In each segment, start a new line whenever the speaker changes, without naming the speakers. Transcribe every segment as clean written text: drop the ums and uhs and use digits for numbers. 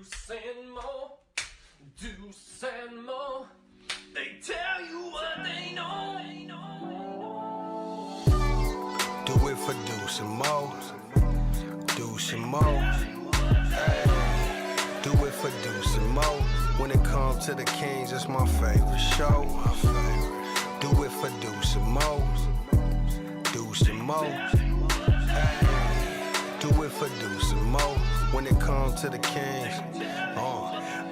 Deuce and Mo, Deuce and Mo, they tell you what they know.
Do it for Deuce and Mo, Deuce and Mo. Hey. Do it for Deuce and Mo. When it comes to the Kings, it's my favorite show. Do it for Deuce and Mo, Deuce and Mo. Hey. Do it for Deuce and Mo. When it comes to the Kings,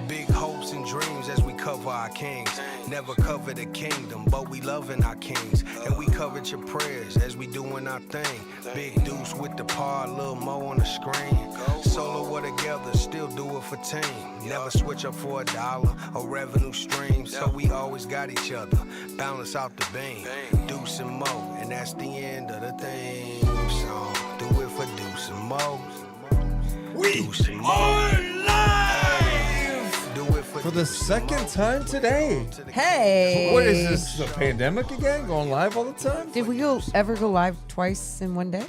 big hopes and dreams as we cover our kings. Never cover the kingdom, but we loving our kings. And we covered your prayers as we doing our thing. Big Deuce with the par, Lil Mo on the screen. Solo or together, still do it for team. Never switch up for $1 or revenue stream. So we always got each other, balance out the beam. Deuce and Mo, and that's the end of the thing. So do it for Deuce and Mo.
We are live for the second time today.
Hey.
What is this, the pandemic again? Going live all the time?
Did we ever go live twice in one day?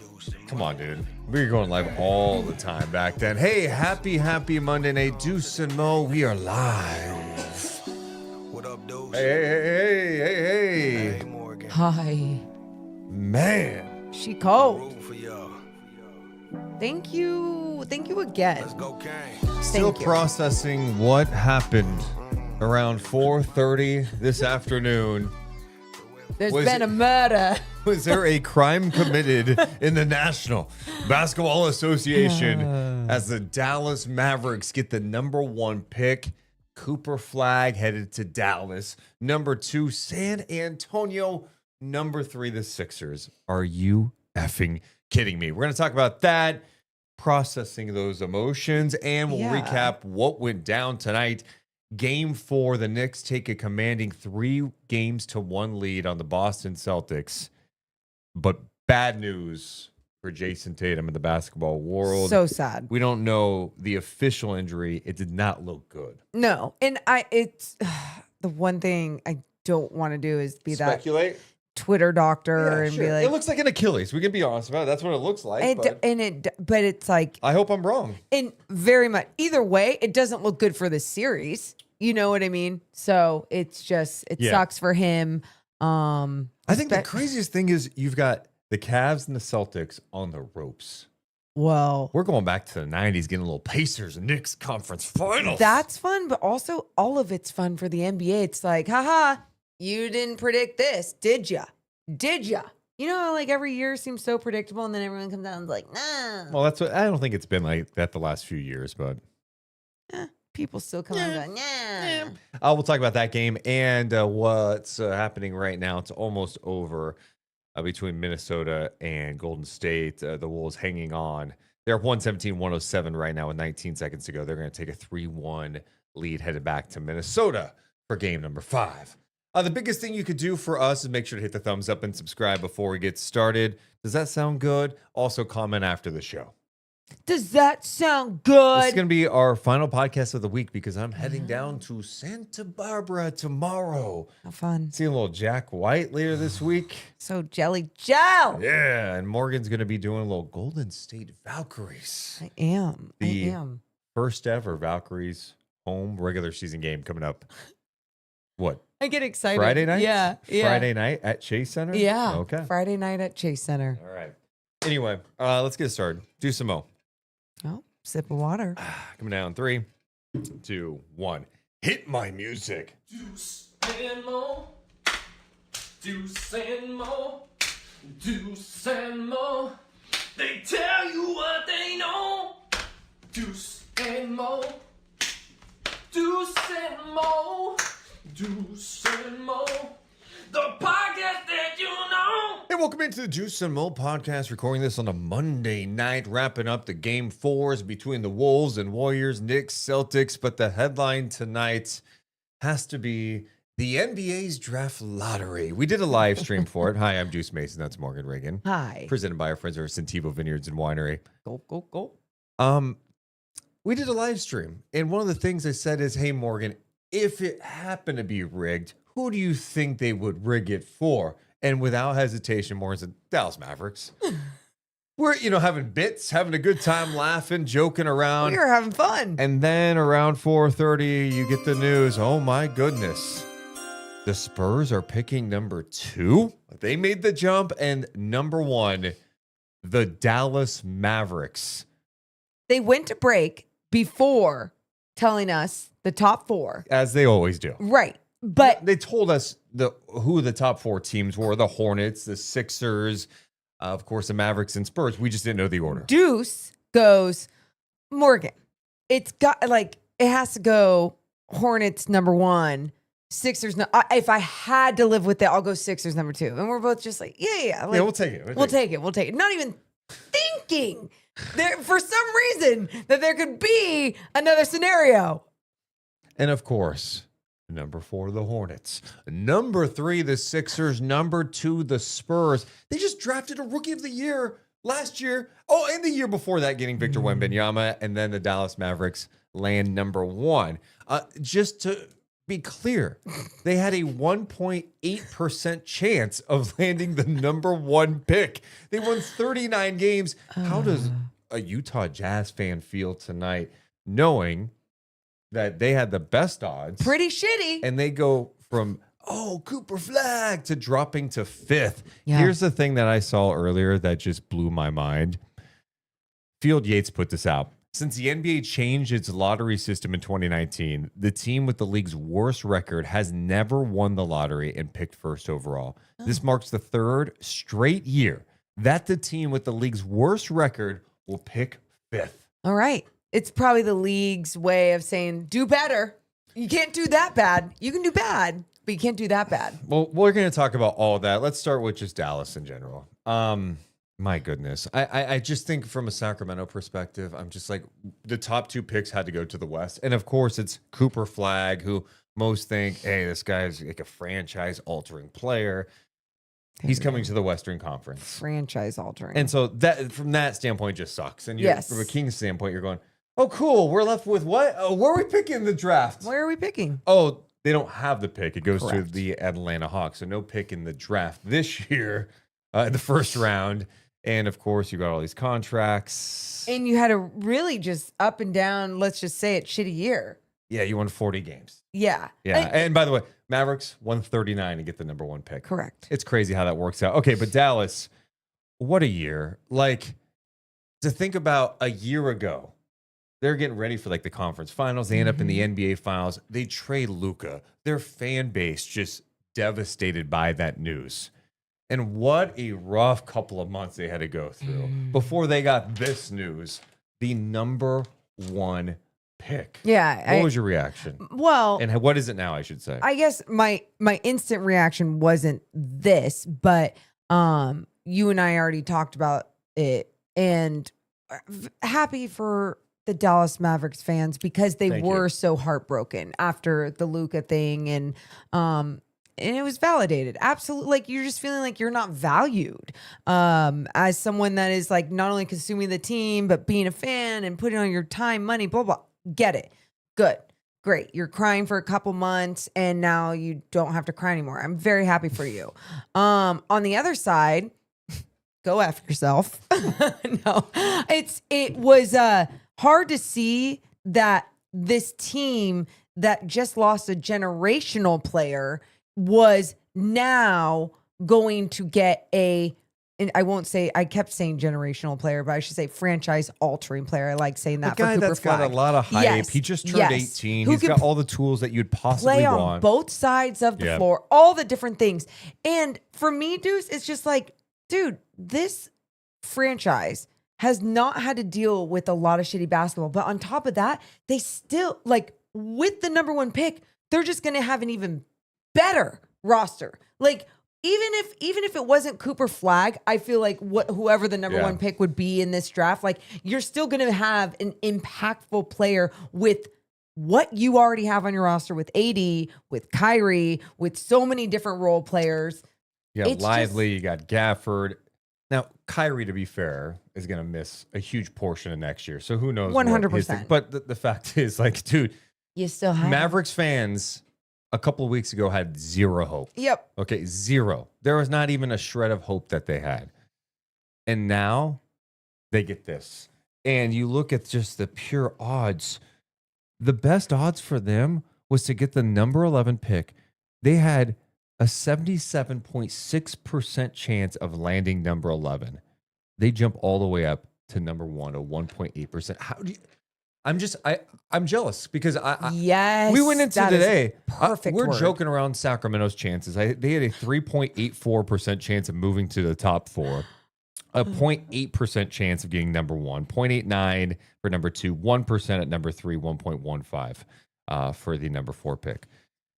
Come on, dude. We were going live all the time back then. Hey, happy Monday night. Deuce and Mo, we are live.
What up, Deuce?
Hey.
Hey, Morgan.
Hi.
Man.
She called.
Room for y'all.
Thank you. Thank you again.
Let's go, Kane.
Still
Thank you.
processing what happened around 4:30 this afternoon.
There's
Was
been
it-
a murder.
Was there a crime committed in the National Basketball Association as the Dallas Mavericks get the #1 pick? Cooper Flag headed to Dallas. #2, San Antonio. #3, the Sixers. Are you effing kidding me? We're going to talk about that, processing those emotions, and we'll
Yeah.
recap what went down tonight. Game 4, the Knicks take a commanding 3-1 lead on the Boston Celtics. But bad news for Jason Tatum in the basketball world.
So sad.
We don't know the official injury. It did not look good.
No. And it's the one thing I don't want to do is be
Speculate?
that Twitter doctor and be like,
it looks like an Achilles. We can be honest about it. That's what it looks like. But
but it's like,
I hope I'm wrong.
and very much either way, it doesn't look good for this series. You know what I mean? So it's just, it sucks for him.
I think the craziest thing is you've got the Cavs and the Celtics on the ropes.
Well,
We're going back to the 90s, getting a little Pacers and Knicks conference finals.
that's fun, but also all of it's fun for the NBA. It's like, haha, you didn't predict this, did ya? Did ya? You know, like every year seems so predictable, and then everyone comes out and is like, nah.
Well, that's what I don't think it's been like that the last few years, but
People still come out and go, nah.
we'll talk about that game and what's happening right now. It's almost over between Minnesota and Golden State. The Wolves hanging on. They're up 117-107 right now with 19 seconds to go. They're going to take a 3-1 lead headed back to Minnesota for game number 5. The biggest thing you could do for us is make sure to hit the thumbs up and subscribe before we get started. Does that sound good? Also comment after the show.
Does that sound
This is
good?
going to be our final podcast of the week because I'm heading down to Santa Barbara tomorrow.
How fun.
See a little Jack White later this week.
So jelly gel.
Yeah, and Morgan's going to be doing a little Golden State Valkyries.
I am.
The-
I am.
First ever Valkyries home regular season game coming up. What?
I get excited.
Friday night?
Yeah.
Friday night at Chase Center?
Yeah.
Okay.
Friday night at Chase Center.
All right. Anyway, let's get started. Do some Mo.
Oh, sip of water.
Coming down. 3, 2, 1. Hit my music.
Deuce and Mo, Deuce and Mo, Deuce and Mo, they tell you what they know. Deuce and Mo, Deuce and Mo, Deuce and Mo, the podcast that you know.
Hey, welcome into the Deuce and Mo podcast. Recording this on a Monday night, wrapping up the game 4s between the Wolves and Warriors, Knicks, Celtics. But the headline tonight has to be the NBA's draft lottery. We did a live stream for it. Hi, I'm Deuce Mason. That's Morgan Reagan.
Hi.
Presented by our friends over at Santebo Vineyards and Winery.
Go, go, go.
We did a live stream, and one of the things I said is, hey, Morgan, if it happened to be rigged, who do you think they would rig it for? And without hesitation, Morgan said, Dallas Mavericks. we're, having bits, having a good time, laughing, joking around.
We were having fun.
And then around 4:30, you get the news. Oh my goodness. The Spurs are picking number 2. They made the jump. And number 1, the Dallas Mavericks.
They went to break before telling us the top 4.
As they always do.
Right. But
they told us who the top 4 teams were: the Hornets, the Sixers, of course, the Mavericks and Spurs. We just didn't know the order.
Deuce goes, Morgan. It's got it has to go Hornets number 1, Sixers. If I had to live with it, I'll go Sixers number 2. And we're both just like, yeah.
We'll take it.
We'll take it. Not even thinking there for some reason that there could be another scenario.
And of course, number 4, the Hornets. Number 3, the Sixers. Number 2, the Spurs. They just drafted a Rookie of the Year last year. Oh, and the year before that, getting Victor Wembanyama. And then the Dallas Mavericks land number 1. Just to be clear, they had a 1.8% chance of landing the number 1 pick. They won 39 games. How does a Utah Jazz fan feel tonight knowing that they had the best odds?
Pretty shitty.
And they go from, Cooper Flag to dropping to 5th.
Yeah.
Here's the thing that I saw earlier that just blew my mind. Field Yates put this out. Since the NBA changed its lottery system in 2019, the team with the league's worst record has never won the lottery and picked first overall. This marks the 3rd straight year that the team with the league's worst record will pick 5th.
All right. It's probably the league's way of saying, do better. You can't do that bad. You can do bad, but you can't do that bad.
Well, we're going to talk about all that. Let's start with just Dallas in general. My goodness. I just think from a Sacramento perspective, I'm just like, the top 2 picks had to go to the West. And of course, it's Cooper Flag, who most think, hey, this guy's like a franchise-altering player. He's coming to the Western Conference.
Franchise altering.
And so that, from that standpoint, just sucks. And from a Kings standpoint, you're going, oh, cool. We're left with what? Oh, where are we picking in the draft?
Where are we picking?
Oh, they don't have the pick. It goes
Correct.
to the Atlanta Hawks. So no pick in the draft this year, in the first round. And of course, you got all these contracts.
And you had a really just up and down, let's just say it, shitty year.
Yeah, you won 40 games.
Yeah.
Yeah. And by the way, Mavericks 139 to get the number 1 pick.
Correct.
It's crazy how that works out. Okay, but Dallas, what a year. Like, to think about a year ago, they're getting ready for the conference finals. They end up in the NBA finals. They trade Luka. Their fan base just devastated by that news. And what a rough couple of months they had to go through before they got this news, the number 1 pick.
Yeah.
What was your reaction?
Well,
And what is it now, I should say?
I guess my instant reaction wasn't this, but you and I already talked about it, and happy for the Dallas Mavericks fans because they were so heartbroken after the Luka thing, and it was validated. Absolutely. Like, you're just feeling like you're not valued as someone that is not only consuming the team, but being a fan and putting on your time, money, blah, blah. Get it. Good. Great. You're crying for a couple months and now you don't have to cry anymore. I'm very happy for you. On the other side, go F yourself. No, it was hard to see that this team that just lost a generational player was now going to get and I won't say, I kept saying generational player, but I should say franchise altering player. I like saying that
the guy
for Cooper
that's
Flag.
got a lot of hype.
Yes,
He just turned
yes.
18.
Who
He's
can
got all the tools that you'd possibly
play on
want.
both sides of the
Yeah.
floor, all the different things. And for me, Deuce, it's just like, dude, this franchise has not had to deal with a lot of shitty basketball. But on top of that, they still, with the number 1 pick, they're just going to have an even better roster. Even if it wasn't Cooper Flag, I feel like whoever the number 1 pick would be in this draft, you're still going to have an impactful player with what you already have on your roster with AD, with Kyrie, with so many different role players.
You got
It's
Lively, you got Gafford. Now, Kyrie, to be fair, is going to miss a huge portion of next year. So who knows?
100%.
But the fact is, dude,
You still have
Mavericks fans a couple of weeks ago had zero hope.
Yep.
Okay, zero. There was not even a shred of hope that they had. And now they get this. And you look at just the pure odds. The best odds for them was to get the number 11 pick. They had a 77.6% chance of landing number 11. They jump all the way up to number 1, a 1.8%. How do you? I'm jealous because
Yes,
we went into
that is
today.
perfect
We're
word.
joking around Sacramento's chances. They had a 3.84% chance of moving to the top 4, a 0.8% chance of getting number 1, 0.89 for number 2, 1% at number 3, 1.15 for the number 4 pick.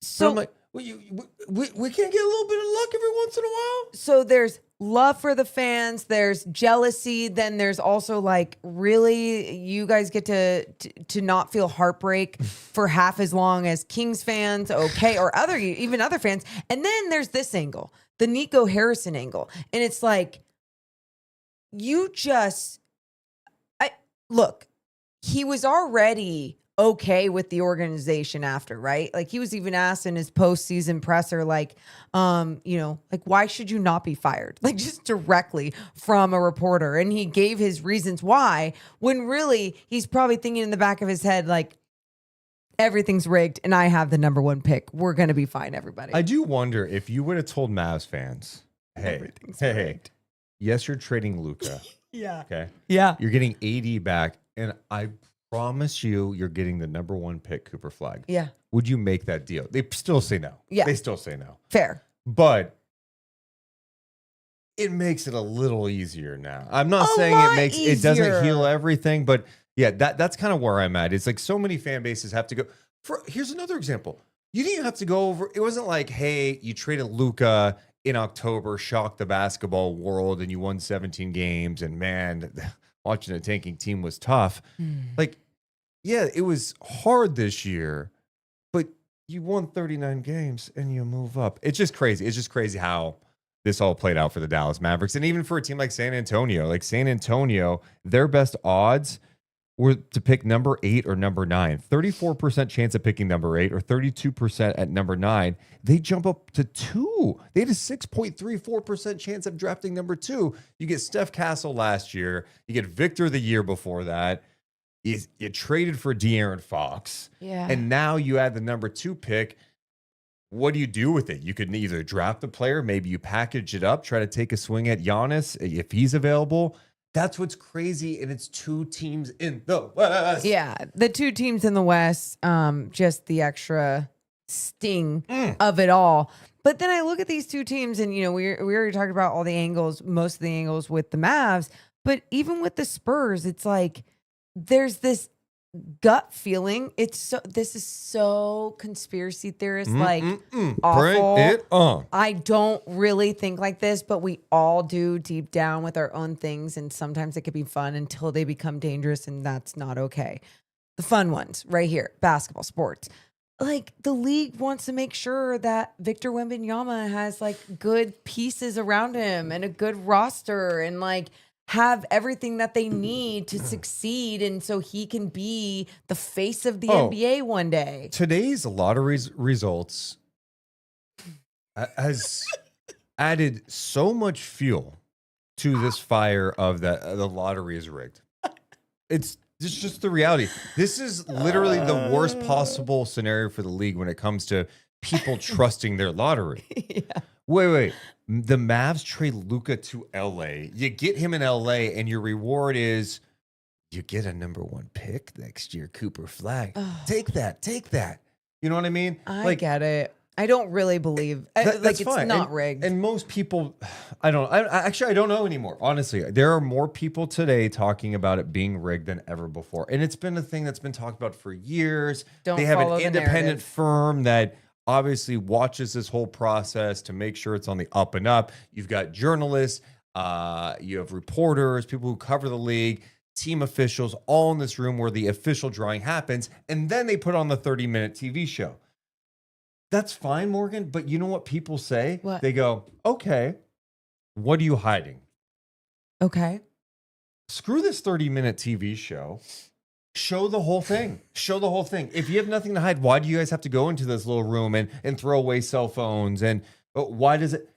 So I'm like, we can't get a little bit of luck every once in a while.
So there's love for the fans, there's jealousy, then there's also like, really, you guys get to not feel heartbreak for half as long as Kings fans, okay, or even other fans. And then there's this angle, the Nico Harrison angle. And it's like, look, he was already okay with the organization after, right? Like he was even asked in his postseason presser, like, like, why should you not be fired? Like just directly from a reporter. And he gave his reasons why, when really he's probably thinking in the back of his head, like, everything's rigged and I have the number 1 pick. We're going to be fine, everybody.
I do wonder if you would have told Mavs fans, hey, yes, you're trading Luka.
Yeah.
Okay.
Yeah.
You're getting AD back, and I promise you're getting the number 1 pick, Cooper Flag.
Yeah.
Would you make that deal? They still say no.
Yeah.
They still say no.
Fair.
But it makes it a little easier now. I'm not
A
saying
lot
it doesn't
easier.
heal everything, but yeah, that's kind of where I'm at. It's like so many fan bases have to go. Here's another example. You didn't have to go over. It wasn't like, hey, you traded Luka in October, shocked the basketball world, and you won 17 games, and man, watching a tanking team was tough. Like, yeah, it was hard this year, but you won 39 games and you move up. It's just crazy. It's just crazy how this all played out for the Dallas Mavericks. And even for a team like San Antonio, their best odds were to pick number 8 or number 9. 34% chance of picking number 8 or 32% at number 9. They jump up to 2. They had a 6.34% chance of drafting number 2. You get Steph Castle last year. You get Victor the year before that. You traded for De'Aaron Fox.
Yeah.
And now you add the number 2 pick. What do you do with it? You could either draft the player, maybe you package it up, try to take a swing at Giannis if he's available. That's what's crazy, and it's 2 teams in the West.
Yeah, the 2 teams in the West, just the extra sting of it all. But then I look at these 2 teams, and we already talked about all the angles, most of the angles with the Mavs. But even with the Spurs, it's like there's this gut feeling. This is so conspiracy theorist like awful.
Bring it on.
I don't really think like this, but we all do deep down with our own things, and sometimes it could be fun until they become dangerous, and that's not okay. The fun ones right here, basketball, sports. Like the league wants to make sure that Victor Wembanyama has like good pieces around him and a good roster and like have everything that they need to succeed, and so he can be the face of the NBA one day.
Today's lottery results has added so much fuel to this fire of the lottery is rigged. It's just the reality. This is literally the worst possible scenario for the league when it comes to people trusting their lottery.
Yeah.
Wait. The Mavs trade Luka to LA. You get him in LA, and your reward is you get a number 1 pick next year, Cooper Flag. Take that. You know what I mean?
I get it. I don't really believe
That's
it's
fine.
not rigged.
And most people, I don't know anymore. Honestly, there are more people today talking about it being rigged than ever before. And it's been a thing that's been talked about for years. They have an independent firm that obviously watches this whole process to make sure it's on the up and up. You've got journalists, you have reporters, people who cover the league, team officials, all in this room where the official drawing happens. And then they put on the 30-minute TV show. That's fine, Morgan. But you know what people say?
What?
They go, okay, what are you hiding?
Okay.
Screw this 30-minute TV show. Show the whole thing. If you have nothing to hide, why do you guys have to go into this little room and throw away cell phones? And why does it?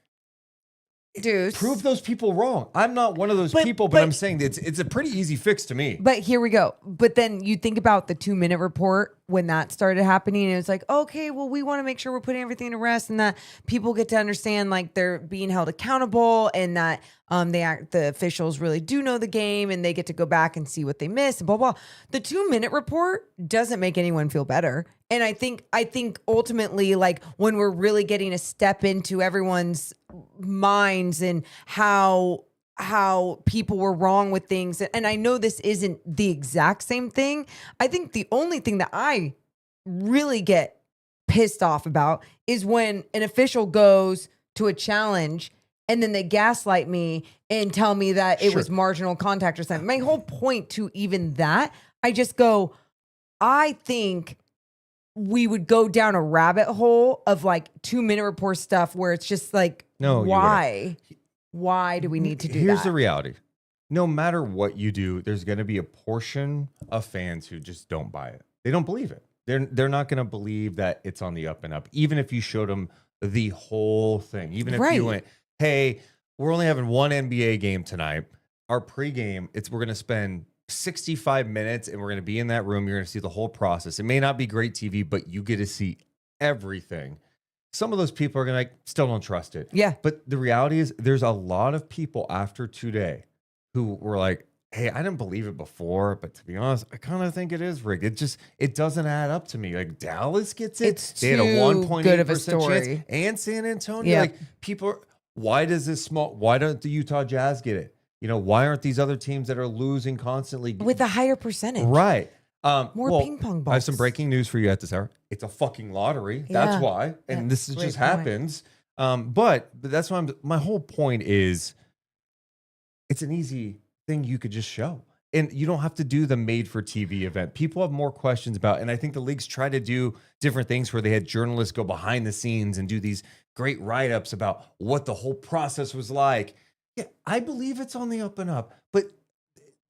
Deuce.
Prove those people wrong. I'm not one of those people, but I'm saying it's a pretty easy fix to me.
But here we go. But then you think about the 2-minute report when that started happening, and it's like, okay, well, we want to make sure we're putting everything to rest and that people get to understand like they're being held accountable and that the officials really do know the game and they get to go back and see what they missed and blah blah. The 2-minute report doesn't make anyone feel better. And I think ultimately, like when we're really getting a step into everyone's minds and how people were wrong with things. And I know this isn't the exact same thing. I think the only thing that I really get pissed off about is when an official goes to a challenge and then they gaslight me and tell me that it was marginal contact or something. My whole point to even that, I just go, I think we would go down a rabbit hole of like 2-minute report stuff where it's just like, why? Why do we need to do that?
Here's the reality. No matter what you do, there's going to be a portion of fans who just don't buy it. They don't believe it. They're not going to believe that it's on the up and up, even if you showed them the whole thing. Even if you went, hey, we're only having one NBA game tonight. Our pregame, we're going to spend 65 minutes and we're going to be in that room. You're going to see the whole process. It may not be great TV, but you get to see everything. Some of those people are going to still don't trust it. Yeah. But the reality is there's a lot of people after today who were like, hey, I didn't believe it before, but to be honest, I kind of think it is rigged. It doesn't add up to me. Like Dallas gets it. They had a 1.8% chance. And San Antonio. Like people, why don't the Utah Jazz get it? You know, why aren't these other teams that are losing constantly
with a higher percentage?
Right.
More ping pong balls.
I have some breaking news for you at this hour. It's a fucking lottery. That's why. And this just happens. But that's why my whole point is it's an easy thing you could just show. And you don't have to do the made for TV event. People have more questions about, and I think the leagues try to do different things where they had journalists go behind the scenes and do these great write-ups about what the whole process was like. Yeah, I believe it's on the up and up, but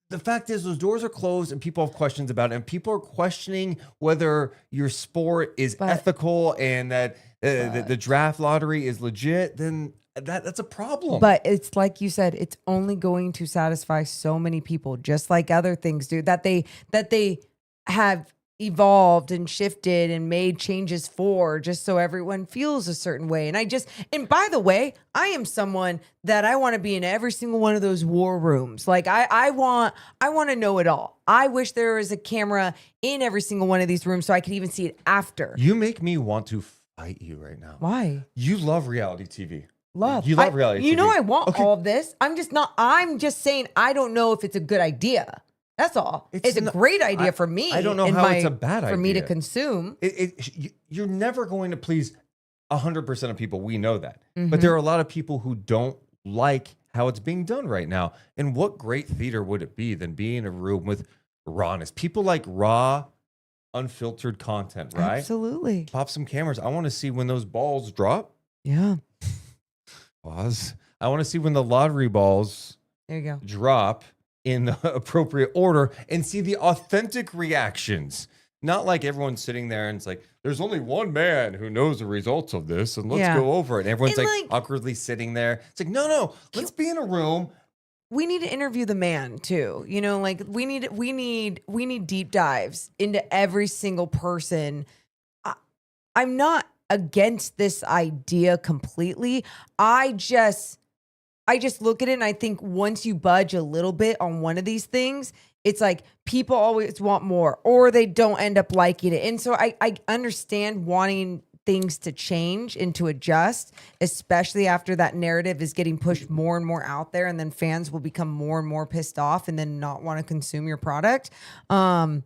the fact is those doors are closed and people have questions about it, and people are questioning whether your sport is ethical and that the draft lottery is legit, then that's a problem.
But it's like you said, it's only going to satisfy so many people, just like other things do, that they have evolved and shifted and made changes for, just so everyone feels a certain way. And by the way, I am someone that I want to be in every single one of those war rooms. Like I want to know it all. I wish there was a camera in every single one of these rooms so I could even see it after.
You make me want to fight you right now.
Why?
You love reality TV.
You love reality TV. You know I want all of this. I'm just saying I don't know if it's a good idea. That's all. It's a great idea for me.
I don't know how it's a bad idea.
For me to consume.
You're never going to please 100% of people. We know that. Mm-hmm. But there are a lot of people who don't like how it's being done right now. And what great theater would it be than being in a room with rawness? People like raw, unfiltered content, right?
Absolutely.
Pop some cameras. I want to see when those balls drop.
Yeah.
Pause. I want to see when the lottery balls drop in the appropriate order and see the authentic reactions. Not like everyone's sitting there and it's like, there's only one man who knows the results of this and let's go over it. And everyone's like awkwardly sitting there. It's like, no, let's be in a room.
We need to interview the man too. You know, like we need deep dives into every single person. I'm not against this idea completely. I just look at it and I think once you budge a little bit on one of these things, it's like people always want more or they don't end up liking it. And so I understand wanting things to change and to adjust, especially after that narrative is getting pushed more and more out there, and then fans will become more and more pissed off and then not want to consume your product. But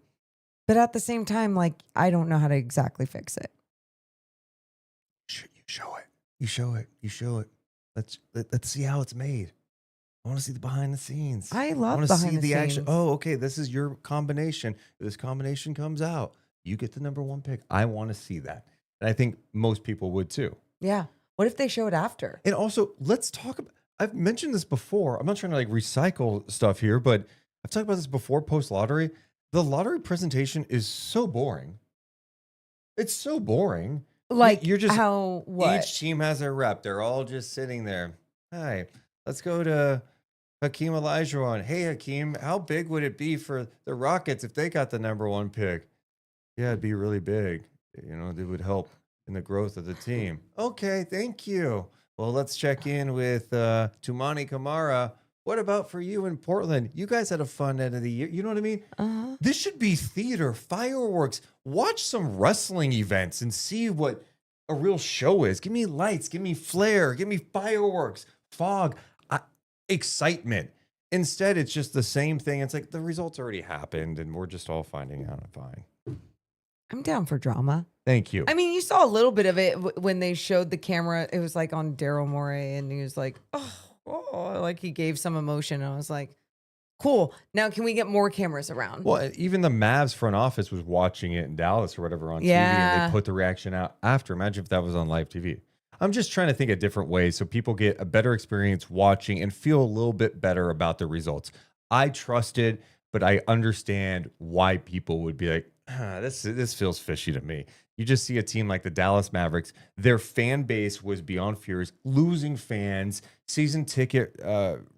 at the same time, like, I don't know how to exactly fix it.
You show it. Let's see how it's made. I want to see the behind the scenes.
I love behind the scenes.
Action. Oh, okay. This is your combination. If this combination comes out, you get the number one pick. I want to see that. And I think most people would too.
Yeah. What if they show it after?
And also, let's talk about, I've mentioned this before. I'm not trying to like recycle stuff here, but I've talked about this before post lottery. The lottery presentation is so boring. It's so boring.
Like
you're just
what?
Each team has a rep. They're all just sitting there. Hi, let's go to Hakeem Olajuwon. Hey, Hakeem, how big would it be for the Rockets if they got the number 1 pick? Yeah, it'd be really big. It would help in the growth of the team. Okay, thank you. Well, let's check in with Tumani Kamara. What about for you in Portland? You guys had a fun end of the year. You know what I mean?
Uh-huh.
This should be theater, fireworks. Watch some wrestling events and see what a real show is. Give me lights, give me flair, give me fireworks, fog, excitement. Instead, it's just the same thing. It's like the results already happened and we're just all finding out. Fine.
I'm down for drama.
Thank you.
I mean, you saw a little bit of it when they showed the camera. It was like on Daryl Morey, and he was like, oh, like he gave some emotion. And I was like, cool. Now, can we get more cameras around?
Well, even the Mavs front office was watching it in Dallas or whatever on TV,
Yeah.
and they put the reaction out after. Imagine if that was on live TV. I'm just trying to think of different ways so people get a better experience watching and feel a little bit better about the results. I trusted, but I understand why people would be like, this feels fishy to me. You just see a team like the Dallas Mavericks. Their fan base was beyond furious, losing fans. Season ticket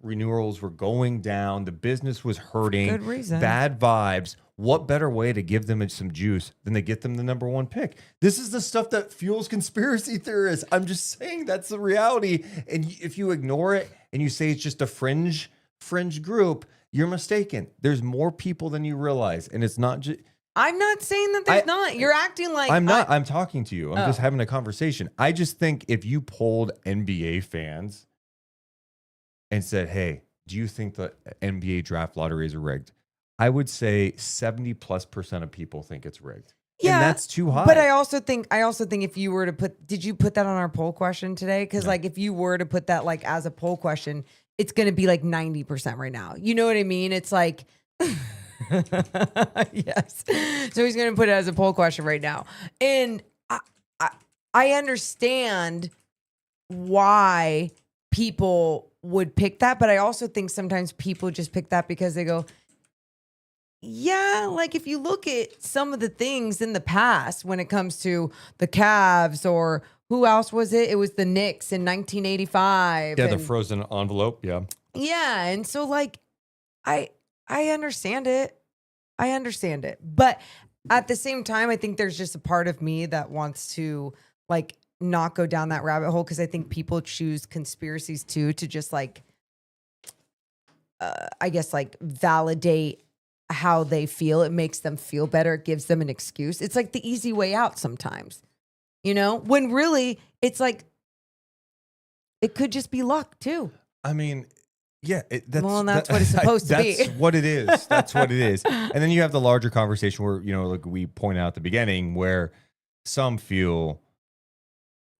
renewals were going down. The business was hurting.
Good reason.
Bad vibes. What better way to give them some juice than to get them the number 1 pick? This is the stuff that fuels conspiracy theorists. I'm just saying that's the reality. And if you ignore it and you say it's just a fringe group, you're mistaken. There's more people than you realize. And it's not just...
I'm not saying that there's not. You're acting like
I'm not. I'm talking to you. I'm just having a conversation. I just think if you polled NBA fans and said, hey, do you think the NBA draft lotteries are rigged? I would say 70+% of people think it's rigged.
Yeah,
and that's too high.
But I also think if you were to did you put that on our poll question today? Because like if you were to put that like as a poll question, it's going to be like 90% right now. You know what I mean? It's like, yes. So he's going to put it as a poll question right now. And I understand why people would pick that, but I also think sometimes people just pick that because they go, yeah, like if you look at some of the things in the past when it comes to the Cavs or who else was it? It was the Knicks in 1985.
Yeah, the frozen envelope. Yeah.
Yeah. And so like, I understand it. I understand it. But at the same time, I think there's just a part of me that wants to like not go down that rabbit hole because I think people choose conspiracies too to just like, I guess like validate how they feel. It makes them feel better. It gives them an excuse. It's like the easy way out sometimes, you know, when really it's like, it could just be luck too.
I mean, yeah, that's
what it's supposed to be.
That's what it is. That's what it is. And then you have the larger conversation where, like we pointed out at the beginning, where some feel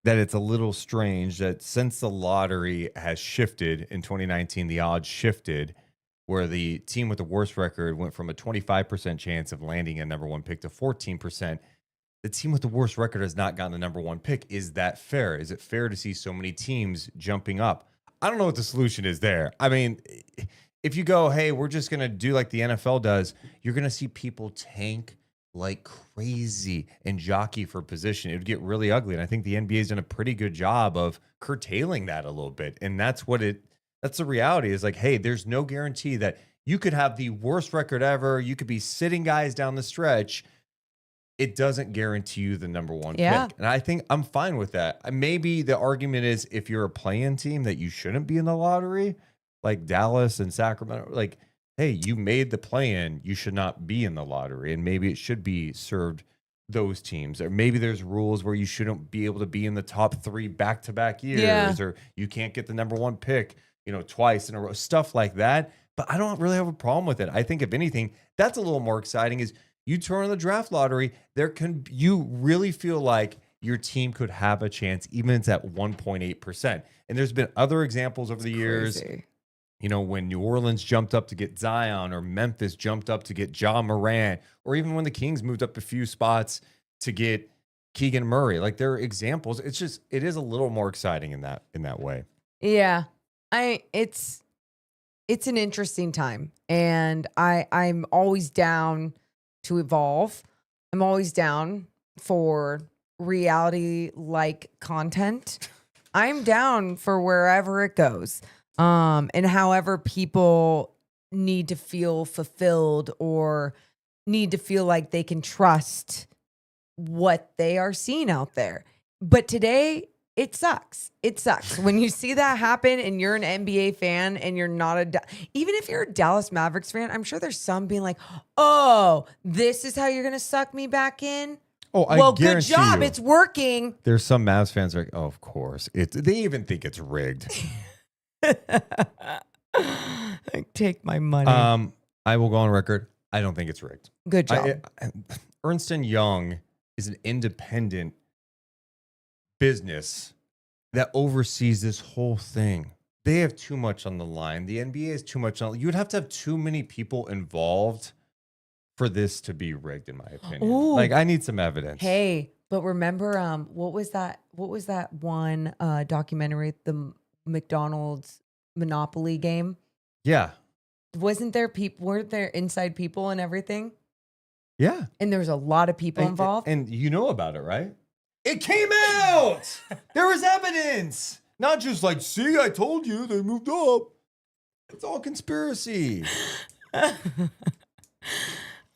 that it's a little strange that since the lottery has shifted in 2019, the odds shifted where the team with the worst record went from a 25% chance of landing a number 1 pick to 14%. The team with the worst record has not gotten the number 1 pick. Is that fair? Is it fair to see so many teams jumping up? I don't know what the solution is there. I mean, if you go, hey, we're just going to do like the NFL does, you're going to see people tank like crazy and jockey for position. It would get really ugly. And I think the NBA's done a pretty good job of curtailing that a little bit. And that's the reality is like, hey, there's no guarantee that you could have the worst record ever. You could be sitting guys down the stretch. It doesn't guarantee you the number 1 pick. And I think I'm fine with that. Maybe the argument is if you're a play-in team that you shouldn't be in the lottery, like Dallas and Sacramento, like, hey, you made the play-in, you should not be in the lottery. And maybe it should be served those teams. Or maybe there's rules where you shouldn't be able to be in the top 3 back-to-back years, or you can't get the number 1 pick, twice in a row, stuff like that. But I don't really have a problem with it. I think if anything, that's a little more exciting is you turn on the draft lottery, you really feel like your team could have a chance, even if it's at 1.8%. And there's been other examples over the years, when New Orleans jumped up to get Zion or Memphis jumped up to get Ja Morant, or even when the Kings moved up a few spots to get Keegan Murray. Like there are examples. It is a little more exciting in that way.
Yeah. It's an interesting time. And I'm always down to evolve. I'm always down for reality like content. I'm down for wherever it goes. And however people need to feel fulfilled or need to feel like they can trust what they are seeing out there. But today, it sucks. It sucks when you see that happen and you're an NBA fan and you're not even if you're a Dallas Mavericks fan, I'm sure there's some being like, oh, this is how you're going to suck me back in.
Oh,
well, good job.
You,
it's working.
There's some Mavs fans are like, oh, of course. They even think it's rigged.
Take my money.
I will go on record. I don't think it's rigged.
Good job.
Ernst & Young is an independent business that oversees this whole thing. They have too much on the line. The NBA has too much on. You would have to have too many people involved for this to be rigged, in my opinion.
Ooh.
Like, I need some evidence.
Hey, but remember, what was that one documentary, the McDonald's Monopoly game?
Yeah.
Weren't there inside people and everything?
Yeah.
And there was a lot of people involved.
And you know about it, right? It came out. There was evidence. Not just like, see, I told you they moved up. It's all conspiracy.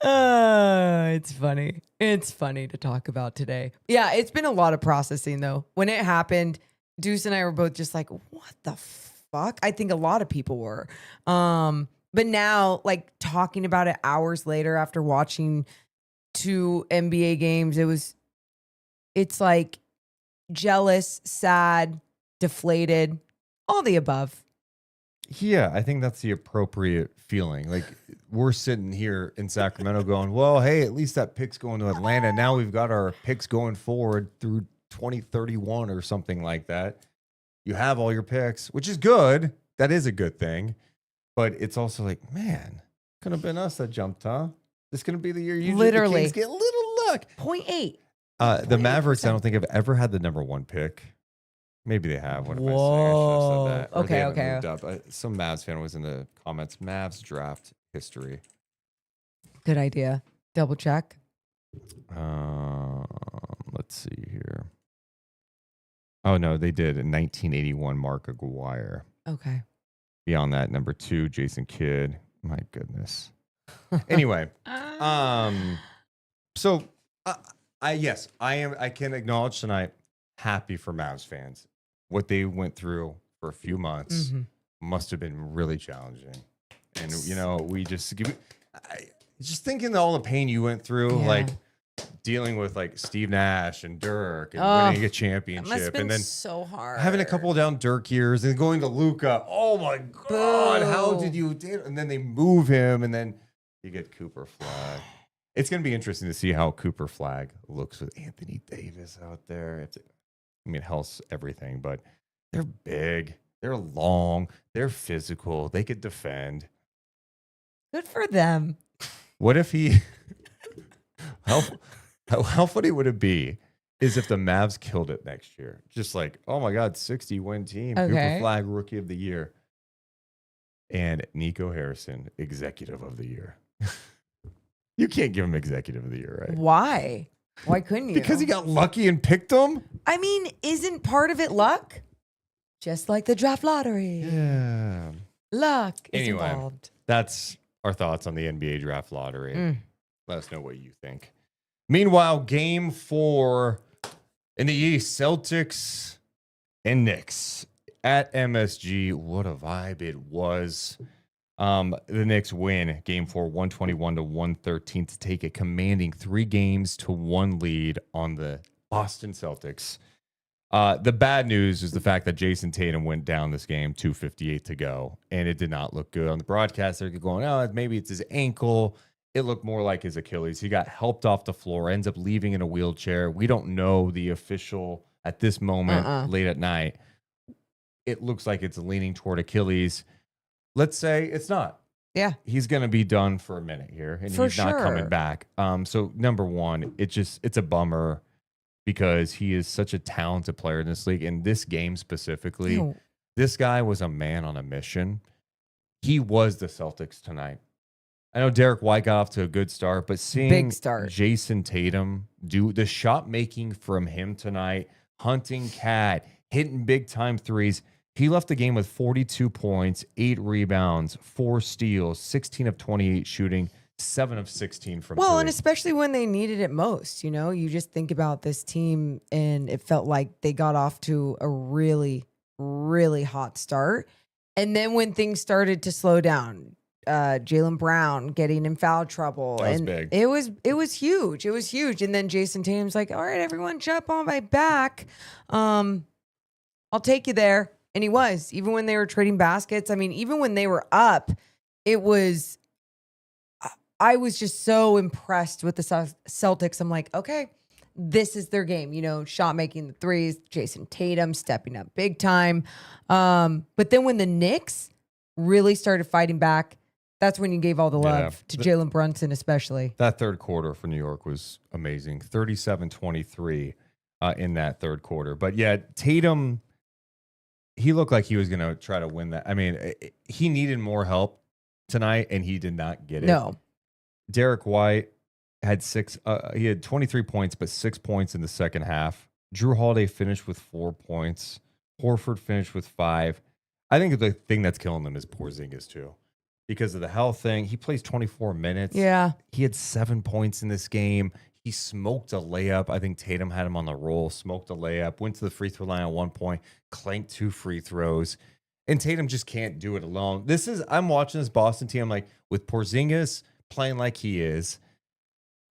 It's funny. It's funny to talk about today. Yeah, it's been a lot of processing though. When it happened, Deuce and I were both just like, what the fuck? I think a lot of people were. But now, like, talking about it hours later after watching 2 NBA games, it's like jealous, sad, deflated, all the above.
Yeah, I think that's the appropriate feeling. Like, we're sitting here in Sacramento going, well, hey, at least that pick's going to Atlanta. Now we've got our picks going forward through 2031 or something like that. You have all your picks, which is good. That is a good thing. But it's also like, man, could have been us that jumped, huh? This going to be the year you
literally
Kings get a little luck.
0.8.
The Mavericks, I don't think have ever had the number 1 pick. Maybe they have. What am I saying? I should have said that. Or they haven't moved up. Some Mavs fan was in the comments. Mavs draft history.
Good idea. Double check.
Let's see here. Oh, no, they did in 1981, Mark Aguirre.
Okay.
Beyond that, number 2, Jason Kidd. My goodness. Anyway, so I can acknowledge tonight, happy for Mavs fans. What they went through for a few months must have been really challenging. And, you know, just thinking all the pain you went through, like dealing with like Steve Nash and Dirk and winning a championship.
That must have been
and then
so hard.
having a couple down Dirk years and going to Luka. Oh my God, how did you do it? And then they move him and then you get Cooper Flag. It's going to be interesting to see how Cooper Flag looks with Anthony Davis out there. Hell's everything, but they're big, they're long, they're physical, they could defend.
Good for them.
What if he... How funny would it be is if the Mavs killed it next year? Just like, oh my God, 60-win team, Cooper Flag Rookie of the Year, and Nico Harrison Executive of the Year. You can't give him Executive of the Year, right?
Why? Why couldn't you?
Because he got lucky and picked him?
I mean, isn't part of it luck? Just like the draft lottery.
Yeah.
Luck is
Anyway,
involved.
that's our thoughts on the NBA draft lottery. Let us know what you think. Meanwhile, game 4 in the East, Celtics and Knicks at MSG. What a vibe it was. The Knicks win game 4, 121-113 to take a commanding 3-1 lead on the Boston Celtics. The bad news is the fact that Jason Tatum went down this game, 2:58 to go, and it did not look good. On the broadcast, they're going, oh, maybe it's his ankle. It looked more like his Achilles. He got helped off the floor, ends up leaving in a wheelchair. We don't know the official at this moment, late at night. It looks like it's leaning toward Achilles. Let's say it's not.
Yeah.
He's going to be done for a minute here, and he's not coming back. So, number one, it's a bummer because he is such a talented player in this league. In this game specifically, this guy was a man on a mission. He was the Celtics tonight. I know Derek White got off to a good start, but seeing Jason Tatum do the shot making from him tonight, hunting Cat, hitting big time threes. He left the game with 42 points, 8 rebounds, 4 steals, 16 of 28 shooting, 7 of 16 from
Well,
three.
and especially when they needed it most, you just think about this team and it felt like they got off to a really, really hot start. And then when things started to slow down, Jaylen Brown getting in foul trouble.
That was
and
big.
It was huge. It was huge. And then Jason Tatum's like, all right, everyone jump on my back. I'll take you there. And he was, even when they were trading baskets. I mean, even when they were up, I was just so impressed with the Celtics. I'm like, okay, this is their game. Shot making the threes, Jason Tatum stepping up big time. But then when the Knicks really started fighting back, that's when you gave all the love to Jalen Brunson, especially.
That third quarter for New York was amazing. 37-23 in that third quarter. But yeah, Tatum, he looked like he was going to try to win that. I mean, he needed more help tonight, and he did not get it.
No.
Derek White had he had 23 points, but 6 points in the second half. Drew Holiday finished with 4 points. Horford finished with 5. I think the thing that's killing them is Porzingis too, because of the health thing. He plays 24 minutes.
Yeah.
He had 7 points in this game. He smoked a layup. I think Tatum had him on the roll, smoked a layup, went to the free throw line at one point, clanked 2 free throws. And Tatum just can't do it alone. I'm watching this Boston team, like, with Porzingis playing like he is.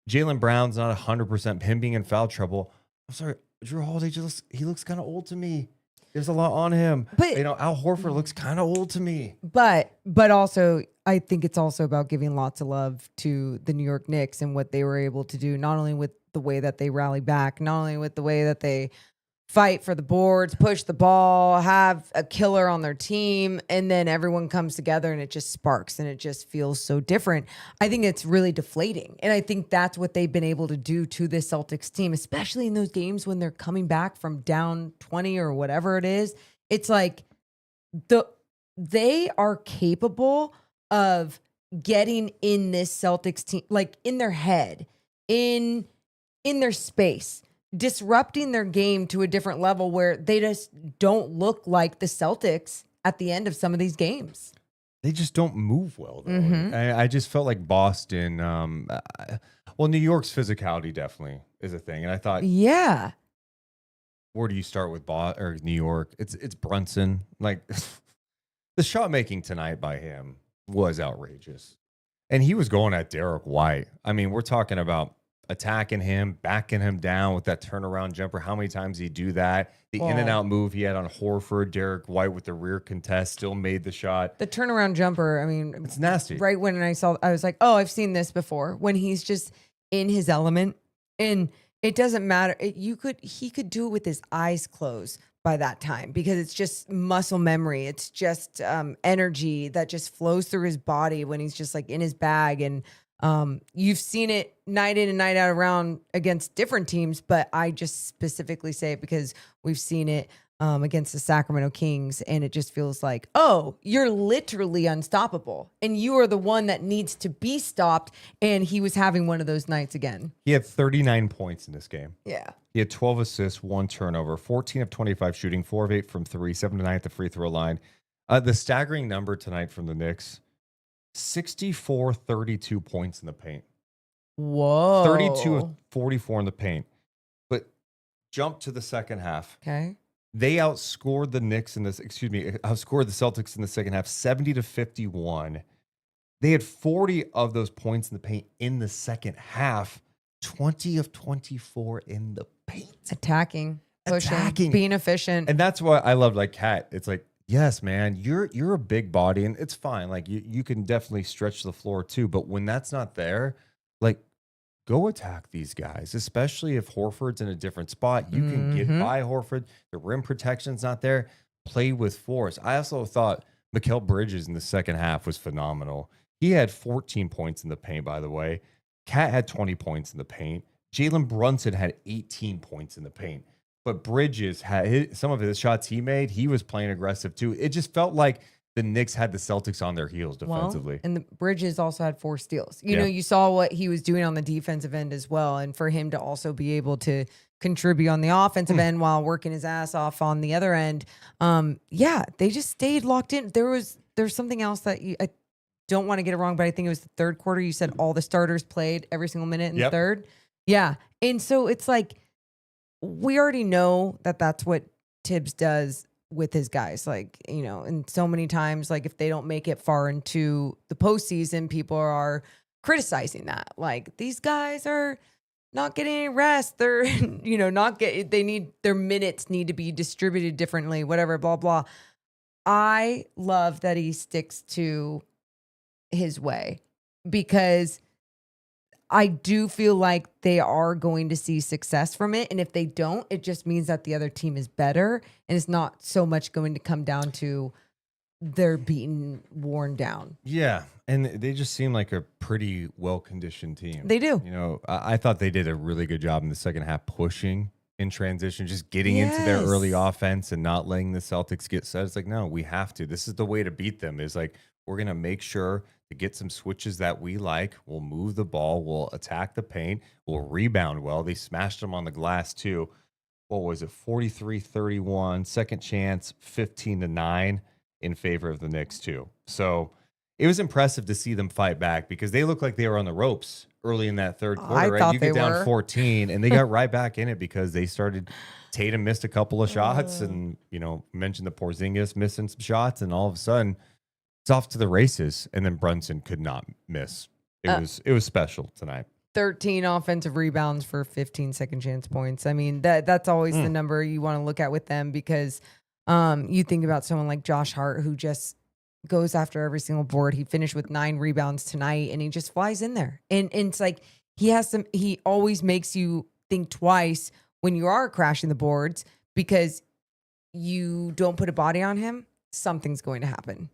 Jaylen Brown's not 100%. Him being in foul trouble. I'm sorry, Drew Holiday he looks kind of old to me. There's a lot on him. But Al Horford looks kind of old to me.
But also, I think it's also about giving lots of love to the New York Knicks and what they were able to do, not only with the way that they rally back, not only with the way that they fight for the boards, push the ball, have a killer on their team, and then everyone comes together and it just sparks and it just feels so different. I think it's really deflating. And I think that's what they've been able to do to this Celtics team, especially in those games when they're coming back from down 20 or whatever it is. It's like they are capable of getting in this Celtics team, like in their head, in their space, disrupting their game to a different level where they just don't look like the Celtics at the end of some of these games.
They just don't move well, though. Mm-hmm. I just felt like Boston. New York's physicality definitely is a thing, and I thought,
yeah,
where do you start with New York? It's Brunson. Like the shot making tonight by him was outrageous, and he was going at Derek White. I mean, we're talking about attacking him, backing him down with that turnaround jumper. How many times did he do that? The in and out move he had on Horford, Derek White with the rear contest still made the shot.
The turnaround jumper, I mean,
it's nasty.
Right when I was like, oh, I've seen this before. When he's just in his element, and it doesn't matter. He could do it with his eyes closed by that time because it's just muscle memory. It's just energy that just flows through his body when he's just like in his bag. And you've seen it night in and night out around against different teams, but I just specifically say it because we've seen it against the Sacramento Kings, and it just feels like, oh, you're literally unstoppable, and you are the one that needs to be stopped, and he was having one of those nights again.
He had 39 points in this game.
Yeah.
He had 12 assists, 1 turnover, 14 of 25 shooting, 4 of 8 from 3, 7 of 9 at the free throw line. The staggering number tonight from the Knicks, 64, 32 points in the paint.
Whoa.
32 of 44 in the paint. But jump to the second half.
Okay.
They outscored the outscored the Celtics in the second half 70-51. They had 40 of those points in the paint in the second half, 20 of 24 in the paint.
Attacking, pushing, being efficient.
And that's why I love like Kat. It's like, yes, man, you're a big body and it's fine. Like you can definitely stretch the floor too. But when that's not there, like go attack these guys, especially if Horford's in a different spot. You can get by Horford. The rim protection's not there. Play with force. I also thought Mikal Bridges in the second half was phenomenal. He had 14 points in the paint, by the way. Kat had 20 points in the paint. Jalen Brunson had 18 points in the paint. But Bridges had some of his shots he made. He was playing aggressive too. It just felt like the Knicks had the Celtics on their heels defensively.
Well, and the Bridges also had 4 steals. You know, you saw what he was doing on the defensive end as well. And for him to also be able to contribute on the offensive end while working his ass off on the other end. Yeah, they just stayed locked in. There's something else that I don't want to get it wrong, but I think it was the third quarter. You said all the starters played every single minute in the third. Yeah. And so it's like, we already know that that's what Tibbs does with his guys. Like, you know, and so many times, like if they don't make it far into the postseason, people are criticizing that. Like, these guys are not getting any rest. They're, you know, their minutes need to be distributed differently, whatever, blah, blah. I love that he sticks to his way, because I do feel like they are going to see success from it. And if they don't, it just means that the other team is better. And it's not so much going to come down to they're beaten, worn down.
Yeah. And they just seem like a pretty well-conditioned team.
They do.
You know, I thought they did a really good job in the second half pushing in transition, just getting into their early offense and not letting the Celtics get set. It's like, no, we have to. This is the way to beat them, is like, we're going to make sure to get some switches that we like. We'll move the ball. We'll attack the paint. We'll rebound well. They smashed them on the glass too. What was it? 43-31, second chance, 15-9 in favor of the Knicks too. So it was impressive to see them fight back, because they looked like they were on the ropes early in that third quarter. Right? You get down 14 and they got right back in it, because they started. Tatum missed a couple of shots, and, you know, mentioned the Porzingis missing some shots, and all of a sudden it's off to the races. And then Brunson could not miss. It was special tonight.
13 offensive rebounds for 15 second chance points. I mean, that's always the number you want to look at with them, because you think about someone like Josh Hart, who just goes after every single board. He finished with 9 rebounds tonight, and he just flies in there. And it's like, he always makes you think twice when you are crashing the boards, because you don't put a body on him, something's going to happen.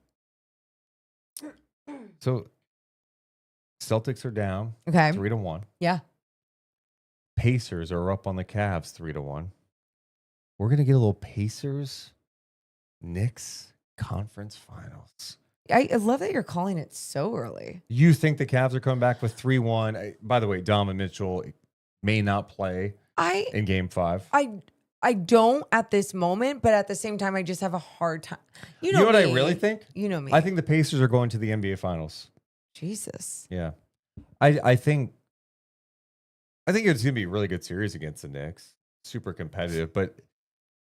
So Celtics are down 3-1.
Yeah.
Pacers are up on the Cavs 3-1. We're going to get a little Pacers Knicks conference finals.
I love that you're calling it so early.
You think the Cavs are coming back with 3-1? By the way, Donovan Mitchell may not play in game 5.
I don't at this moment, but at the same time, I just have a hard time. You know
what
me.
I really think?
You know me.
I think the Pacers are going to the NBA Finals.
Jesus.
Yeah. I think it's going to be a really good series against the Knicks. Super competitive, but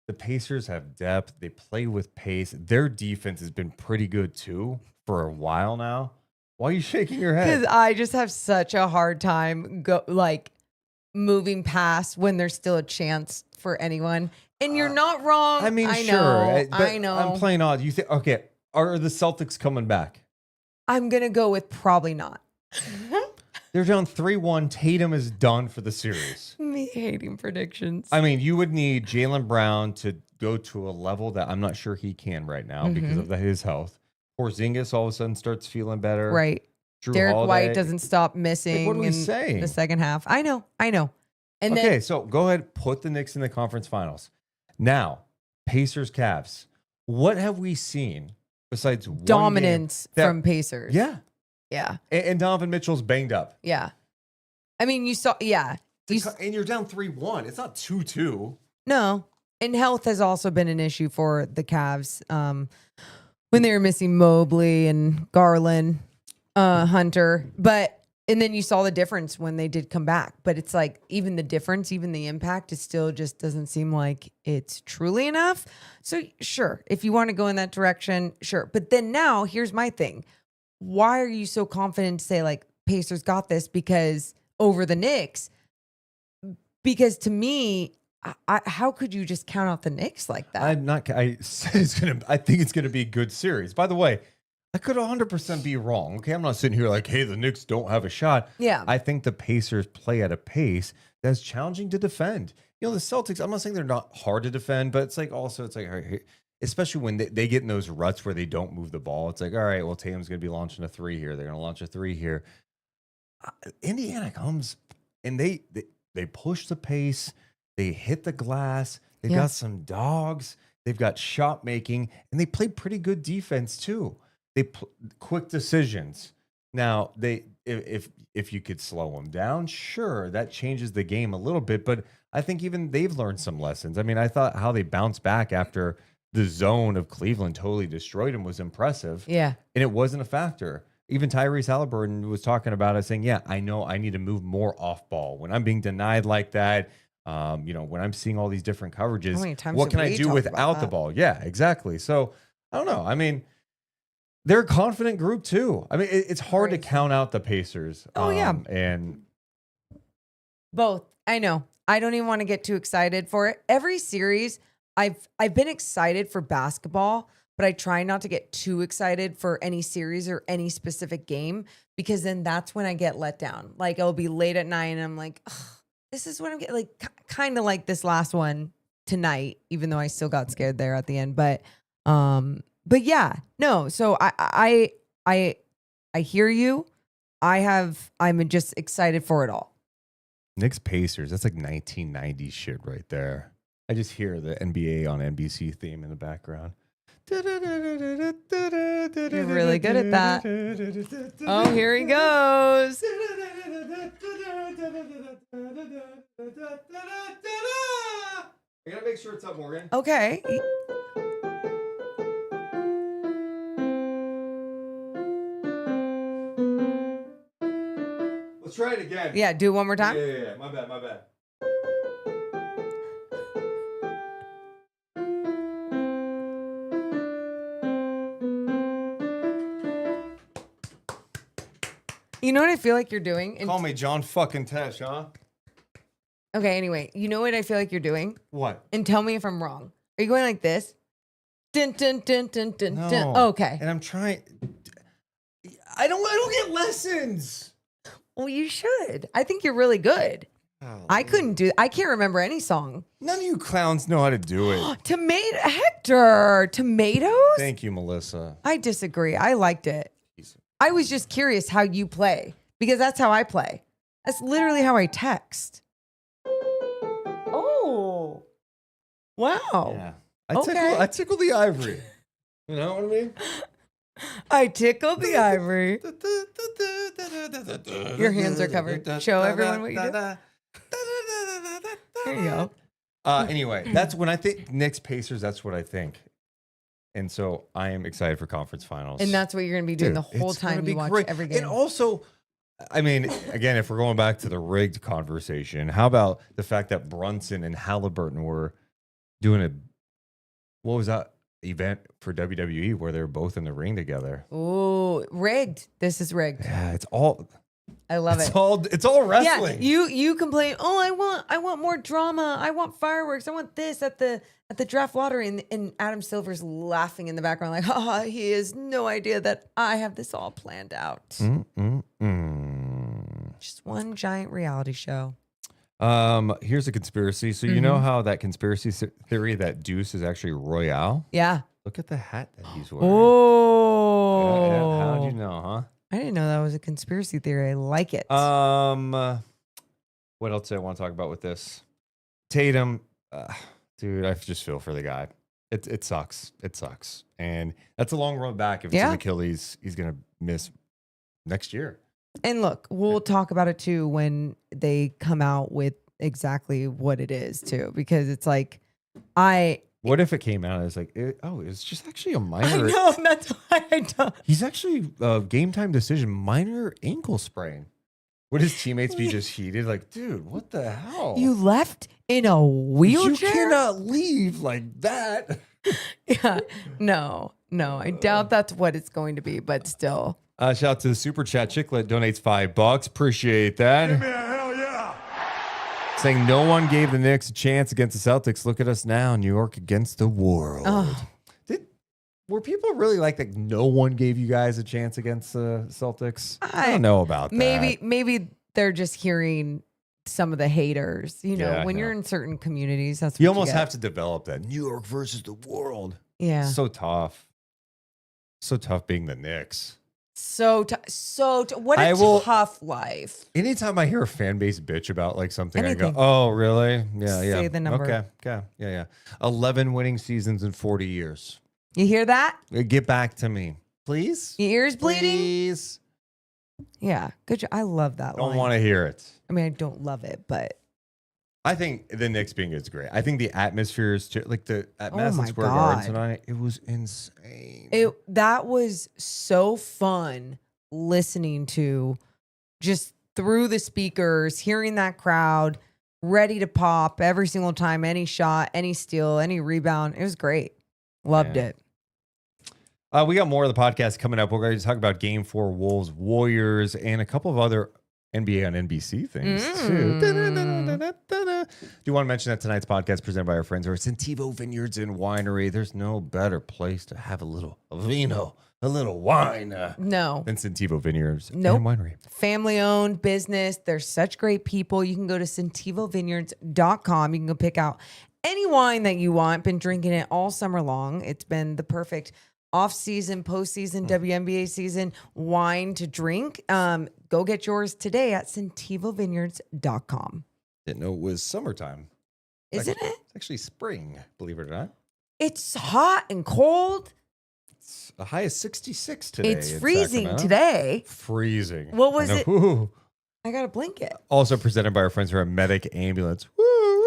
the Pacers have depth. They play with pace. Their defense has been pretty good too for a while now. Why are you shaking your head?
Because I just have such a hard time moving past when there's still a chance for anyone. And you're not wrong.
I mean,
I
sure.
know.
But
I know.
I'm playing odd. You think, okay, are the Celtics coming back?
I'm going to go with probably not.
They're down 3-1. Tatum is done for the series.
Me hating predictions.
I mean, you would need Jaylen Brown to go to a level that I'm not sure he can right now because of his health. Porzingis all of a sudden starts feeling better.
Right.
Drew
Derek
Holiday.
White doesn't stop missing
what are we
in
saying?
the second half. I know. And
Okay,
then
so go ahead, put the Knicks in the conference finals. Now, Pacers, Cavs. What have we seen besides one
dominance
game
from Pacers.
Yeah.
Yeah.
And Donovan Mitchell's banged up.
Yeah. I mean, you saw, yeah.
And you're down 3-1. It's not 2-2.
No. And health has also been an issue for the Cavs. When they were missing Mobley and Garland, Hunter. And then you saw the difference when they did come back. But it's like, even the difference, even the impact, it still just doesn't seem like it's truly enough. So sure, if you want to go in that direction, sure. But then now, here's my thing. Why are you so confident to say, like, Pacers got this because over the Knicks? Because to me, how could you just count out the Knicks like that?
I said I think it's gonna be a good series. By the way, I could 100% be wrong. Okay, I'm not sitting here like, hey, the Knicks don't have a shot.
Yeah.
I think the Pacers play at a pace that's challenging to defend. You know, the Celtics, I'm not saying they're not hard to defend, but it's like especially when they get in those ruts where they don't move the ball. It's like, all right, well, Tatum's going to be launching a 3 here. They're going to launch a 3 here. Indiana comes and they push the pace. They hit the glass. They've got some dogs. They've got shot making, and they play pretty good defense too. They quick decisions. Now, if you could slow them down, sure, that changes the game a little bit. But I think even they've learned some lessons. I mean, I thought how they bounced back after the zone of Cleveland totally destroyed him was impressive.
Yeah.
And it wasn't a factor. Even Tyrese Halliburton was talking about it, saying, yeah, I know I need to move more off ball. When I'm being denied like that, when I'm seeing all these different coverages, what can I do without the ball? Yeah, exactly. So I don't know. I mean, they're a confident group too. I mean, it's hard to count out the Pacers.
Oh, yeah.
And
both. I know. I don't even want to get too excited for it. Every series, I've been excited for basketball, but I try not to get too excited for any series or any specific game because then that's when I get let down. Like it'll be late at night and I'm like, this is what I'm getting. Like kind of like this last one tonight, even though I still got scared there at the end. But yeah, no. So I hear you. I'm just excited for it all.
Knicks Pacers, that's like 1990s shit right there. I just hear the NBA on NBC theme in the background.
You're really good at that. Oh, here he goes.
I gotta make sure it's up, Morgan.
Okay.
Let's try it again.
Yeah, do it one more time.
Yeah. My bad.
You know what I feel like you're doing?
Call me John fucking Tesh, huh?
Okay, anyway, you know what I feel like you're doing?
What?
And tell me if I'm wrong. Are you going like this? Dun, dun, dun, dun, dun,
No.
dun. Okay.
And I'm trying. I don't get lessons.
Well, you should. I think you're really good. I couldn't do. I can't remember any song.
None of you clowns know how to do it.
Hector, tomatoes?
Thank you, Melissa.
I disagree. I liked it. I was just curious how you play because that's how I play. That's literally how I text. Oh, wow.
Yeah.
Okay.
I tickle the ivory. You know what I mean?
I tickled the ivory. Your hands are covered. Show everyone what you do. There you go.
Anyway, that's when I think Knicks Pacers. That's what I think, and so I am excited for conference finals.
And that's what you're going to be doing the whole time you watch every game.
And also, I mean, again, if we're going back to the rigged conversation, how about the fact that Brunson and Halliburton were doing what was that event for WWE where they were both in the ring together?
Oh, rigged. This is rigged.
Yeah, it's all.
I love it.
It's all wrestling.
Yeah, you complain. Oh, I want more drama. I want fireworks. I want this at the draft lottery. And Adam Silver's laughing in the background, like, he has no idea that I have this all planned out. Just one giant reality show.
Here's a conspiracy. So you know how that conspiracy theory that Deuce is actually Royale?
Yeah.
Look at the hat that he's wearing.
Oh.
Yeah, how'd you know, huh?
I didn't know that was a conspiracy theory. I like it.
What else do I want to talk about with this? Tatum, dude, I just feel for the guy. It sucks. It sucks. And that's a long road back. If it's an Achilles, he's going to miss next year.
And look, we'll talk about it too when they come out with exactly what it is too, because it's like,
what if it came out as like, it's just actually a minor.
I know, that's why I don't.
He's actually a game time decision, minor ankle sprain. Would his teammates be just heated? Like, dude, what the hell?
You left in a wheelchair?
You cannot leave like that.
Yeah, no, I doubt that's what it's going to be, but still.
Shout out to the Super Chat. Chicklet donates $5. Appreciate that.
Give me a hell yeah.
Saying no one gave the Knicks a chance against the Celtics. Look at us now, New York against the world.
Oh.
Were people really like that? No one gave you guys a chance against the Celtics. I don't know about that.
Maybe they're just hearing some of the haters. You know, when you're in certain communities, that's what
you almost have to develop that New York versus the world.
Yeah,
so tough. So tough being the Knicks.
What a tough life.
Anytime I hear a fan base bitch about like something,
Anything.
I go, "Oh, really? Yeah,
Say the number.
Okay, yeah. 11 winning seasons in 40 years.
You hear that?
Get back to me, please.
Your ears bleeding?
Please.
Yeah, good job. I love that line.
Don't want to hear it.
I mean, I don't love it, but
I think the Knicks being good is great. I think the atmosphere is like at
Oh
Madison
my
Square Garden
God.
tonight. It was insane.
That was so fun listening to, just through the speakers, hearing that crowd ready to pop every single time, any shot, any steal, any rebound. It was great. Loved it.
We got more of the podcast coming up. We're going to talk about Game 4 Wolves, Warriors, and a couple of other NBA on NBC things too. Do you want to mention that tonight's podcast presented by our friends over at Sentivo Vineyards and Winery? There's no better place to have a little vino, a little wine
No.
than Sentivo Vineyards
Nope.
and Winery.
Family-owned business. They're such great people. You can go to sentivovineyards.com. You can go pick out any wine that you want. Been drinking it all summer long. It's been the perfect off-season, post-season, WNBA season wine to drink. Go get yours today at sentivovineyards.com.
Didn't know it was summertime.
Isn't it?
It's actually spring, believe it or not.
It's hot and cold.
It's a high of 66 today.
It's
in
freezing
Sacramento.
today.
Freezing.
What was
I know.
it?
Ooh.
I got a blanket.
Also presented by our friends who are Medic Ambulance. Woo, woo,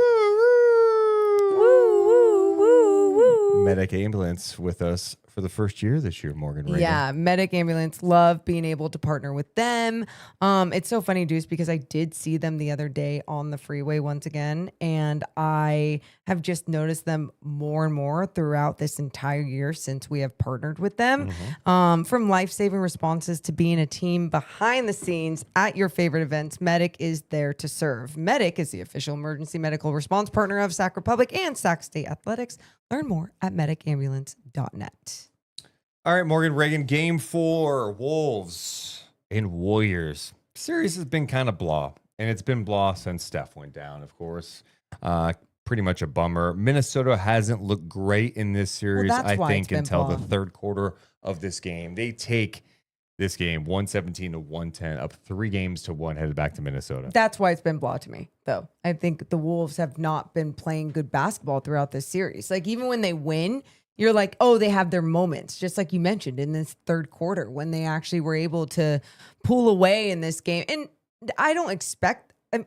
woo.
Woo, woo, woo, woo.
Medic Ambulance with us for the first year this year, Morgan Reagan.
Yeah, Medic Ambulance. Love being able to partner with them. It's so funny, Deuce, because I did see them the other day on the freeway once again, and I have just noticed them more and more throughout this entire year since we have partnered with them. From life-saving responses to being a team behind the scenes at your favorite events, Medic is there to serve. Medic is the official emergency medical response partner of Sac Republic and Sac State Athletics. Learn more at medicambulance.net.
All right, Morgan Reagan, Game 4, Wolves and Warriors. Series has been kind of blah, and it's been blah since Steph went down, of course. Pretty much a bummer. Minnesota hasn't looked great in this series,
that's
I
why
think,
it's been
until the
blah.
third quarter of this game. They take this game 117 to 110, up 3 games to 1, headed back to Minnesota.
That's why it's been blah to me, though. I think the Wolves have not been playing good basketball throughout this series. Like, even when they win, you're like, oh, they have their moments, just like you mentioned in this third quarter when they actually were able to pull away in this game. And I don't expect them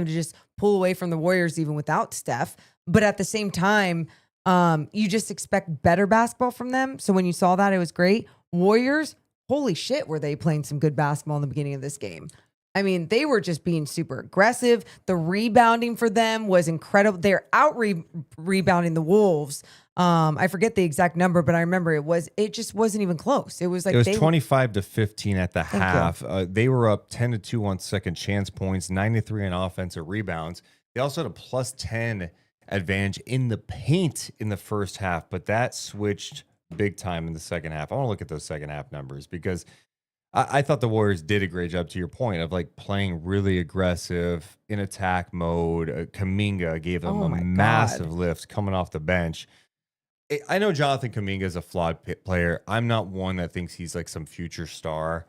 to just pull away from the Warriors even without Steph. But at the same time, you just expect better basketball from them. So when you saw that, it was great. Warriors, holy shit, were they playing some good basketball in the beginning of this game. I mean, they were just being super aggressive. The rebounding for them was incredible. They're out rebounding the Wolves. I forget the exact number, but I remember it just wasn't even close. It was like
It was 25 to 15 at the
Thank
half. They were up 10 to 2 on second chance points, 9-3 on offensive rebounds. They also had a plus 10 advantage in the paint in the first half, but that switched big time in the second half. I want to look at those second half numbers because I thought the Warriors did a great job, to your point, of like playing really aggressive in attack mode. Kuminga gave them a massive lift coming off the bench. I know Jonathan Kuminga is a flawed player. I'm not one that thinks he's like some future star.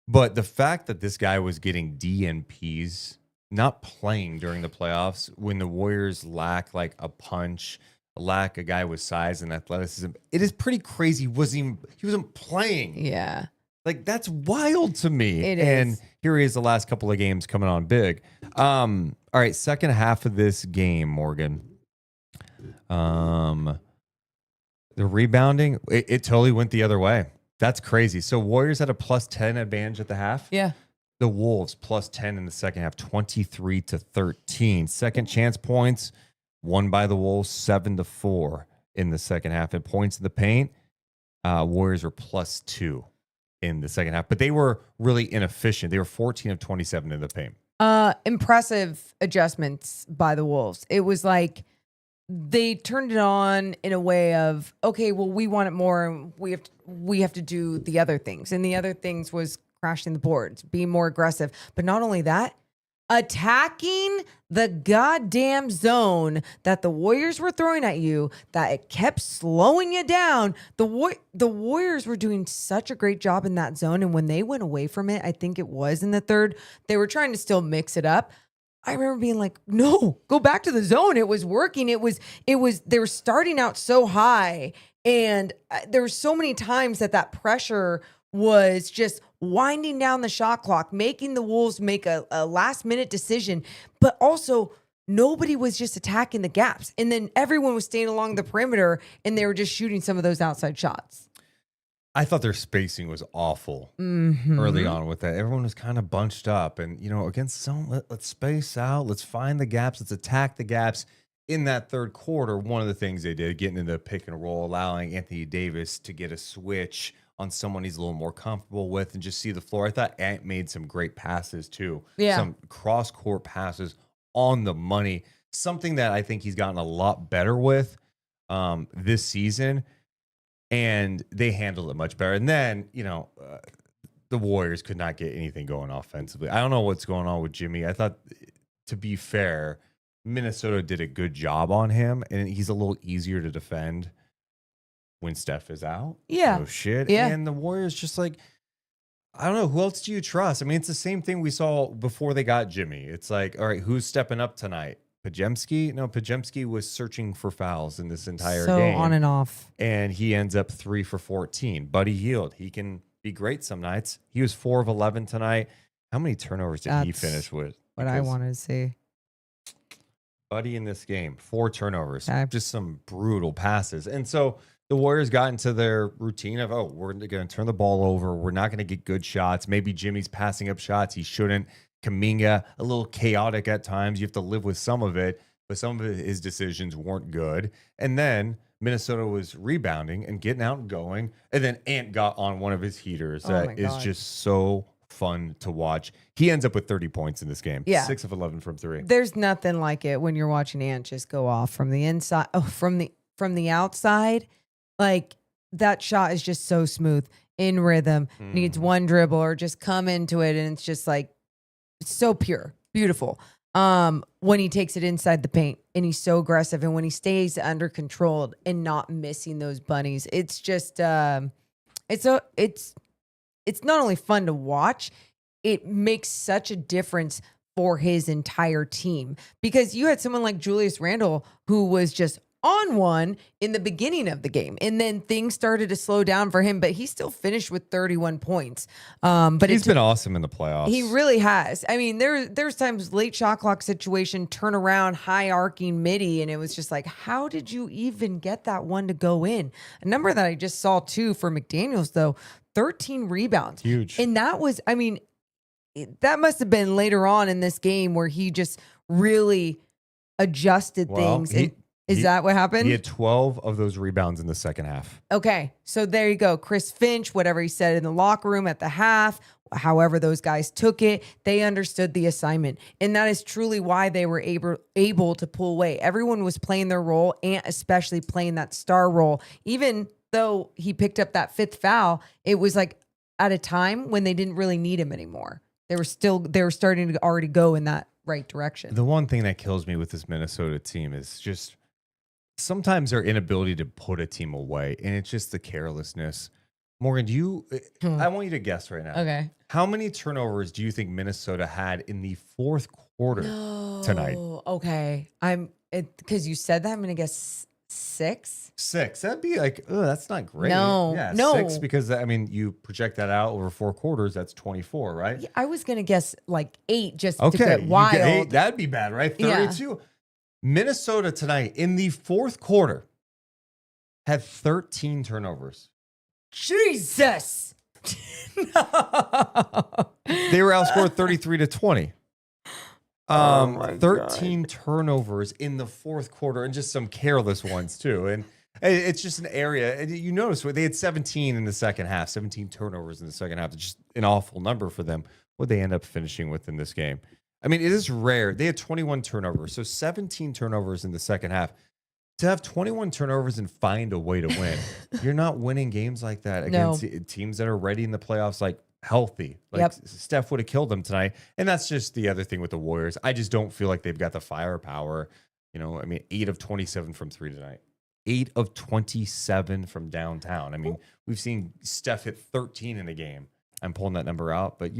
But the fact that this guy was getting DNPs, not playing during the playoffs, when the Warriors lack like a punch, lack a guy with size and athleticism, it is pretty crazy. He wasn't playing.
Yeah.
Like, that's wild to me.
It
And
is.
here he is the last couple of games coming on big. All right, second half of this game, Morgan. The rebounding, it totally went the other way. That's crazy. So Warriors had a plus 10 advantage at the half.
Yeah.
The Wolves plus 10 in the second half, 23 to 13. Second chance points won by the Wolves 7-4 in the second half. And points in the paint, Warriors were plus 2 in the second half, but they were really inefficient. They were 14 of 27 in the paint.
Impressive adjustments by the Wolves. It was like they turned it on in a way of, okay, well, we want it more, and we have to do the other things. And the other things was crashing the boards, being more aggressive. But not only that, attacking the goddamn zone that the Warriors were throwing at you, that it kept slowing you down. The Warriors were doing such a great job in that zone. And when they went away from it, I think it was in the third, they were trying to still mix it up. I remember being like, no, go back to the zone. It was working. They were starting out so high. And there were so many times that pressure was just winding down the shot clock, making the Wolves make a last minute decision, but also nobody was just attacking the gaps. And then everyone was staying along the perimeter and they were just shooting some of those outside shots.
I thought their spacing was awful early on with that. Everyone was kind of bunched up. And, against someone, let's space out. Let's find the gaps. Let's attack the gaps. In that third quarter, one of the things they did, getting into pick and roll, allowing Anthony Davis to get a switch on someone he's a little more comfortable with and just see the floor. I thought Ant made some great passes, too.
Yeah.
Some cross-court passes on the money. Something that I think he's gotten a lot better with this season. And they handled it much better. And then, the Warriors could not get anything going offensively. I don't know what's going on with Jimmy. I thought, to be fair, Minnesota did a good job on him, and he's a little easier to defend when Steph is out.
Yeah.
No shit.
Yeah.
And the Warriors just I don't know. Who else do you trust? I mean, it's the same thing we saw before they got Jimmy. It's like, all right, who's stepping up tonight? Pajemski? No, Pajemski was searching for fouls in this entire game.
So on and off.
And he ends up 3 for 14. Buddy Hield, he can be great some nights. He was 4 of 11 tonight. How many turnovers did he finish with?
What I wanted to see.
Buddy in this game, 4 turnovers.
Okay.
Just some brutal passes. And so the Warriors got into their routine of, we're going to turn the ball over. We're not going to get good shots. Maybe Jimmy's passing up shots. He shouldn't. Kuminga, a little chaotic at times. You have to live with some of it, but some of his decisions weren't good. And then Minnesota was rebounding and getting out and going. And then Ant got on one of his heaters that is just so fun to watch. He ends up with 30 points in this game.
Yeah.
6 of 11 from 3.
There's nothing like it when you're watching Ant just go off from the inside, from the outside. Like, that shot is just so smooth, in rhythm, needs one dribble or just come into it, and it's just like, it's so pure, beautiful. When he takes it inside the paint and he's so aggressive, and when he stays under control and not missing those bunnies, it's just it's not only fun to watch, it makes such a difference for his entire team, because you had someone like Julius Randle who was just on one in the beginning of the game, and then things started to slow down for him, but he still finished with 31 points. But
he's been awesome in the playoffs.
He really has. I mean, there's times late shot clock situation, turn around, high arcing midi, and it was just like, how did you even get that one to go in? A number that I just saw too for McDaniels, though, 13 rebounds.
Huge.
And that was, I mean, that must have been later on in this game where he just really adjusted things. Is that what happened?
He had 12 of those rebounds in the second half.
Okay, so there you go. Chris Finch, whatever he said in the locker room at the half, however those guys took it, they understood the assignment. And that is truly why they were able to pull away. Everyone was playing their role, and especially playing that star role. Even though he picked up that 5th foul, it was like at a time when they didn't really need him anymore. They were starting to already go in that right direction.
The one thing that kills me with this Minnesota team is just sometimes their inability to put a team away, and it's just the carelessness. Morgan, I want you to guess right now.
Okay.
How many turnovers do you think Minnesota had in the fourth quarter tonight?
Okay. Because you said that, I'm going to guess 6.
6. That'd be like, that's not great.
No.
6, because you project that out over 4 quarters, that's 24, right?
Yeah, I was going to guess like 8 just to get wild.
8, that'd be bad, right? 32. Yeah. Minnesota tonight in the fourth quarter had 13 turnovers.
Jesus.
They were outscored 33-20. 13 turnovers in the fourth quarter, and just some careless ones too. And it's just an area. And you notice they had 17 in the second half, 17 turnovers in the second half. It's just an awful number for them. What they end up finishing with in this game. I mean, it is rare. They had 21 turnovers, so 17 turnovers in the second half. To have 21 turnovers and find a way to win, you're not winning games like that against teams that are ready in the playoffs, like healthy. Like Steph would have killed them tonight. And that's just the other thing with the Warriors. I just don't feel like they've got the firepower. 8 of 27 from 3 tonight. 8 of 27 from downtown. I mean, we've seen Steph hit 13 in a game. I'm pulling that number out, but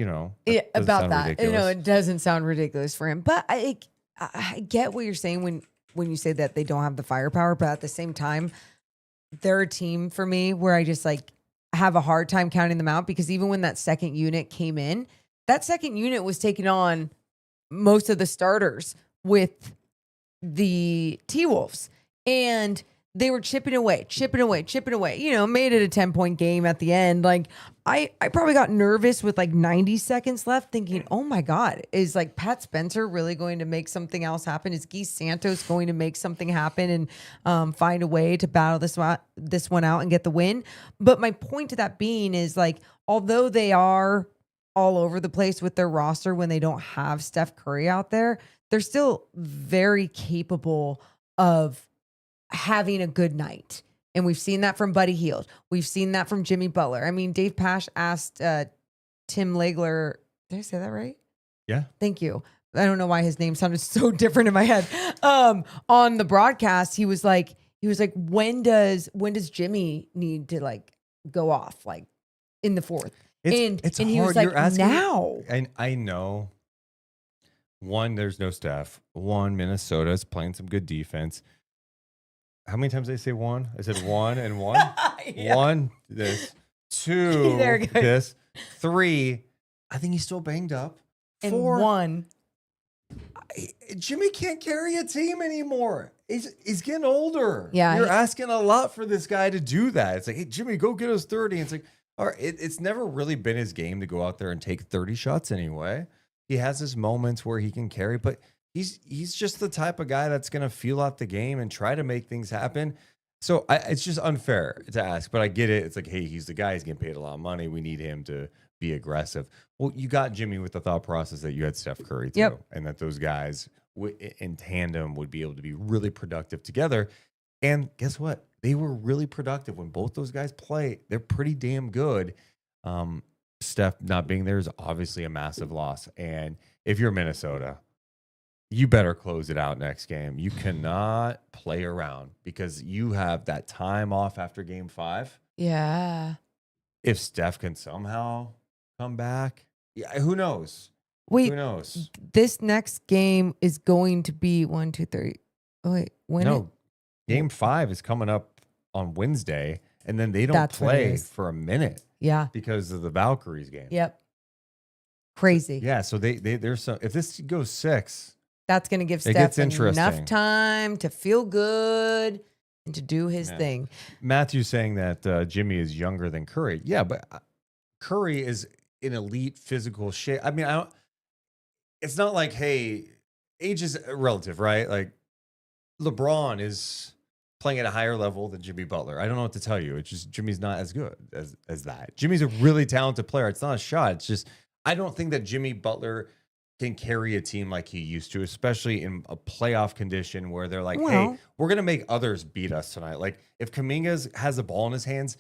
about that. It doesn't sound ridiculous for him. But I get what you're saying when you say that they don't have the firepower, but at the same time, they're a team for me where I just have a hard time counting them out, because even when that second unit came in, that second unit was taking on most of the starters with the T-Wolves, and they were chipping away, you know, made it a 10-point game at the end. Like I probably got nervous with like 90 seconds left thinking, oh my God, is like Pat Spencer really going to make something else happen? Is Guy Santos going to make something happen and find a way to battle this one out and get the win? But my point to that being is like, although they are all over the place with their roster when they don't have Steph Curry out there, they're still very capable of having a good night. And we've seen that from Buddy Hield. We've seen that from Jimmy Butler. I mean, Dave Pasch asked Tim Legler, did I say that right?
Yeah.
Thank you. I don't know why his name sounded so different in my head. On the broadcast, he was like, when does Jimmy need to like go off like in the fourth?
It's
and
hard.
he was like,
You're asking,
now.
And I know, one, there's no Steph. One, Minnesota's playing some good defense. How many times did I say one? I said one and one.
Yeah.
One, this. Two,
There you go.
this. Three, I think he's still banged up.
And
Four,
one.
Jimmy can't carry a team anymore. He's getting older.
Yeah,
You're asking a lot for this guy to do that. It's like, hey, Jimmy, go get us 30. And it's like, all right, it's never really been his game to go out there and take 30 shots anyway. He has his moments where he can carry, but he's just the type of guy that's going to feel out the game and try to make things happen. So it's just unfair to ask, but I get it. It's like, hey, he's the guy. He's getting paid a lot of money. We need him to be aggressive. Well, you got Jimmy with the thought process that you had Steph Curry too,
Yep.
and that those guys in tandem would be able to be really productive together. And guess what? They were really productive when both those guys play. They're pretty damn good. Steph not being there is obviously a massive loss. And if you're Minnesota, you better close it out next game. You cannot play around because you have that time off after game 5.
Yeah.
If Steph can somehow come back, yeah, who knows?
Wait,
Who knows?
this next game is going to be 1, 2, 3. Oh, wait, when?
No, game 5 is coming up on Wednesday, and then they don't
That's what it
play
is.
for a minute
Yeah.
because of the Valkyries game.
Yep. Crazy.
Yeah, so there's some. If this goes 6,
That's going to give
It gets
Steph enough
interesting.
time to feel good and to do his
Yeah.
thing.
Matthew's saying that Jimmy is younger than Curry. Yeah, but Curry is in elite physical shape. I mean, it's not like, hey, age is relative, right? Like LeBron is playing at a higher level than Jimmy Butler. I don't know what to tell you. It's just Jimmy's not as good as that. Jimmy's a really talented player. It's not a shot. It's just I don't think that Jimmy Butler can carry a team like he used to, especially in a playoff condition where they're like, hey,
Well-
we're going to make others beat us tonight. Like if Kuminga has the ball in his hands,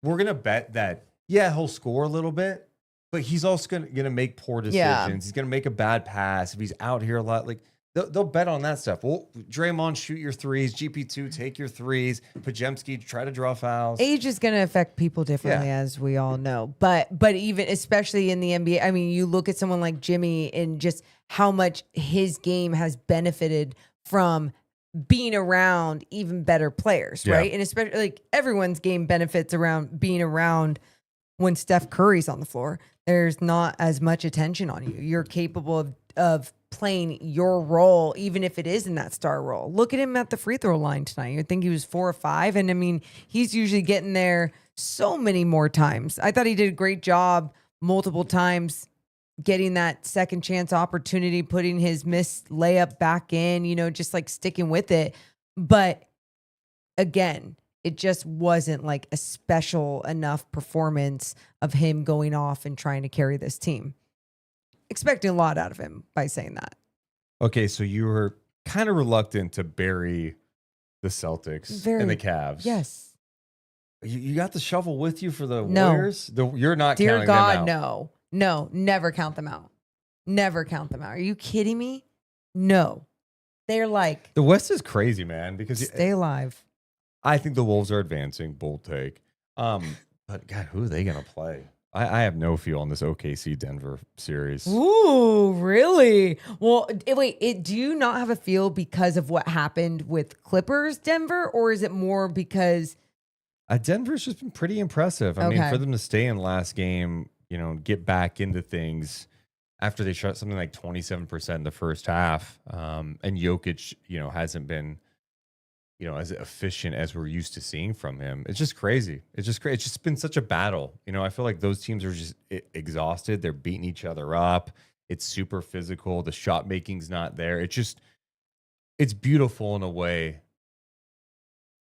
we're going to bet that, yeah, he'll score a little bit, but he's also going to make poor decisions.
Yeah.
He's going to make a bad pass. If he's out here a lot, like they'll bet on that stuff. Well, Draymond, shoot your threes. GP2, take your threes. Pajemski, try to draw fouls.
Age is going to affect people differently, as we all know. But even especially in the NBA, I mean, you look at someone like Jimmy and just how much his game has benefited from being around even better players,
Yeah.
right? And especially like everyone's game benefits around being around when Steph Curry's on the floor. There's not as much attention on you. You're capable of playing your role, even if it is in that star role. Look at him at the free throw line tonight. You think he was 4 or 5. And I mean, he's usually getting there so many more times. I thought he did a great job multiple times getting that second chance opportunity, putting his missed layup back in, you know, just like sticking with it. But again, it just wasn't like a special enough performance of him going off and trying to carry this team. Expecting a lot out of him by saying that.
Okay, so you were kind of reluctant to bury the Celtics and the Cavs.
Yes.
You got the shovel with you for the
No.
Warriors? You're not
Dear
counting
God,
them out.
no. No, never count them out. Never count them out. Are you kidding me? No. They're like,
The West is crazy, man, because
stay alive.
I think the Wolves are advancing. Bold take. But God, who are they going to play? I have no feel on this OKC Denver series.
Ooh, really? Well, wait, do you not have a feel because of what happened with Clippers Denver, or is it more because
Denver's just been pretty impressive. I mean,
Okay.
for them to stay in last game, you know, get back into things. after they shot something like 27% in the first half. And Jokic, hasn't been, as efficient as we're used to seeing from him. It's just crazy. It's just been such a battle. I feel like those teams are just exhausted. They're beating each other up. It's super physical. The shot making's not there. It's beautiful in a way,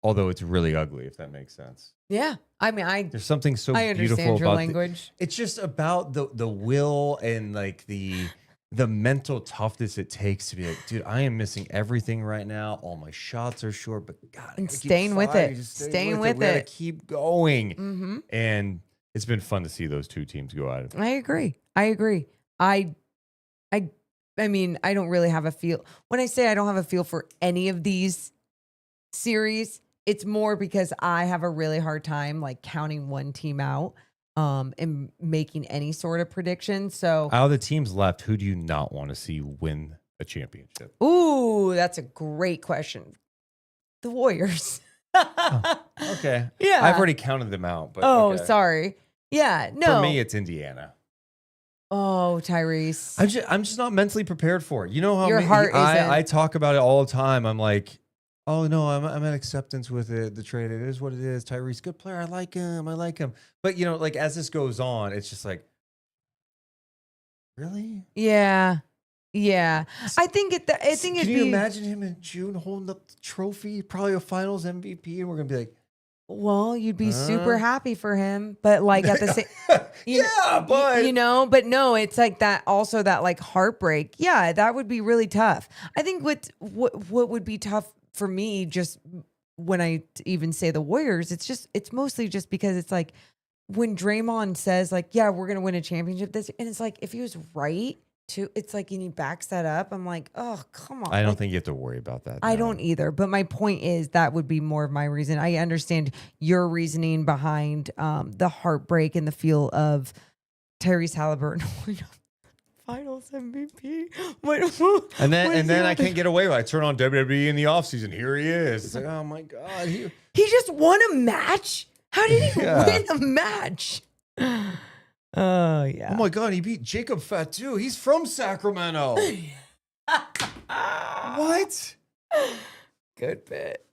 although it's really ugly, if that makes sense.
Yeah. I mean,
there's something so
I
beautiful
understand your
about
language.
it's just about the will and like the mental toughness it takes to be like, dude, I am missing everything right now. All my shots are short, but God,
And staying with it. Staying with
We gotta
it.
keep going.
Mm-hmm.
And it's been fun to see those two teams go at it.
I agree. I mean, I don't really have a feel. When I say I don't have a feel for any of these series, it's more because I have a really hard time like counting one team out and making any sort of prediction. So
Out of the teams left, who do you not want to see win a championship?
ooh, that's a great question. The Warriors.
Okay.
Yeah.
I've already counted them out, but
Oh,
okay.
sorry. Yeah, no.
For me, it's Indiana.
Oh, Tyrese.
I'm just not mentally prepared for it. You know how
Your heart isn't.
I talk about it all the time. I'm like, oh no, I'm at acceptance with it. The trade, it is what it is. Tyrese, good player. I like him. But like as this goes on, it's just like, really?
Yeah. I think it'd
Can
be.
you imagine him in June holding up the trophy, probably a Finals MVP, and we're gonna be like,
Well, you'd be super happy for him, but like at the same, but no, it's like that. Also, that like heartbreak. Yeah, that would be really tough. I think what would be tough for me, just when I even say the Warriors, it's mostly just because it's like when Draymond says like, yeah, we're gonna win a championship this, and it's like if he was right too, it's like and he backs that up. I'm like, oh come on.
I don't think you have to worry about that.
I
no.
don't either. But my point is that would be more of my reason. I understand your reasoning behind the heartbreak and the feel of Tyrese Halliburton Finals MVP.
And then I can't get away with it. I turn on WWE in the offseason. Here he is. It's like, oh my God.
He just won a match? How did he win a match? Oh, yeah.
Oh my God, he beat Jacob Fatu. He's from Sacramento. What?
Good bit.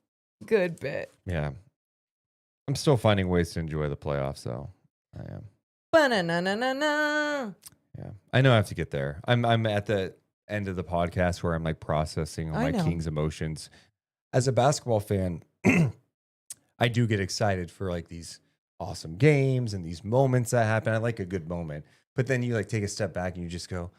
Yeah. I'm still finding ways to enjoy the playoffs, though. I am.
Ba-na-na-na-na-na.
Yeah. I know I have to get there. I'm at the end of the podcast where I'm like processing all my Kings emotions. As a basketball fan, I do get excited for like these awesome games and these moments that happen. I like a good moment. But then you like take a step back and you just go,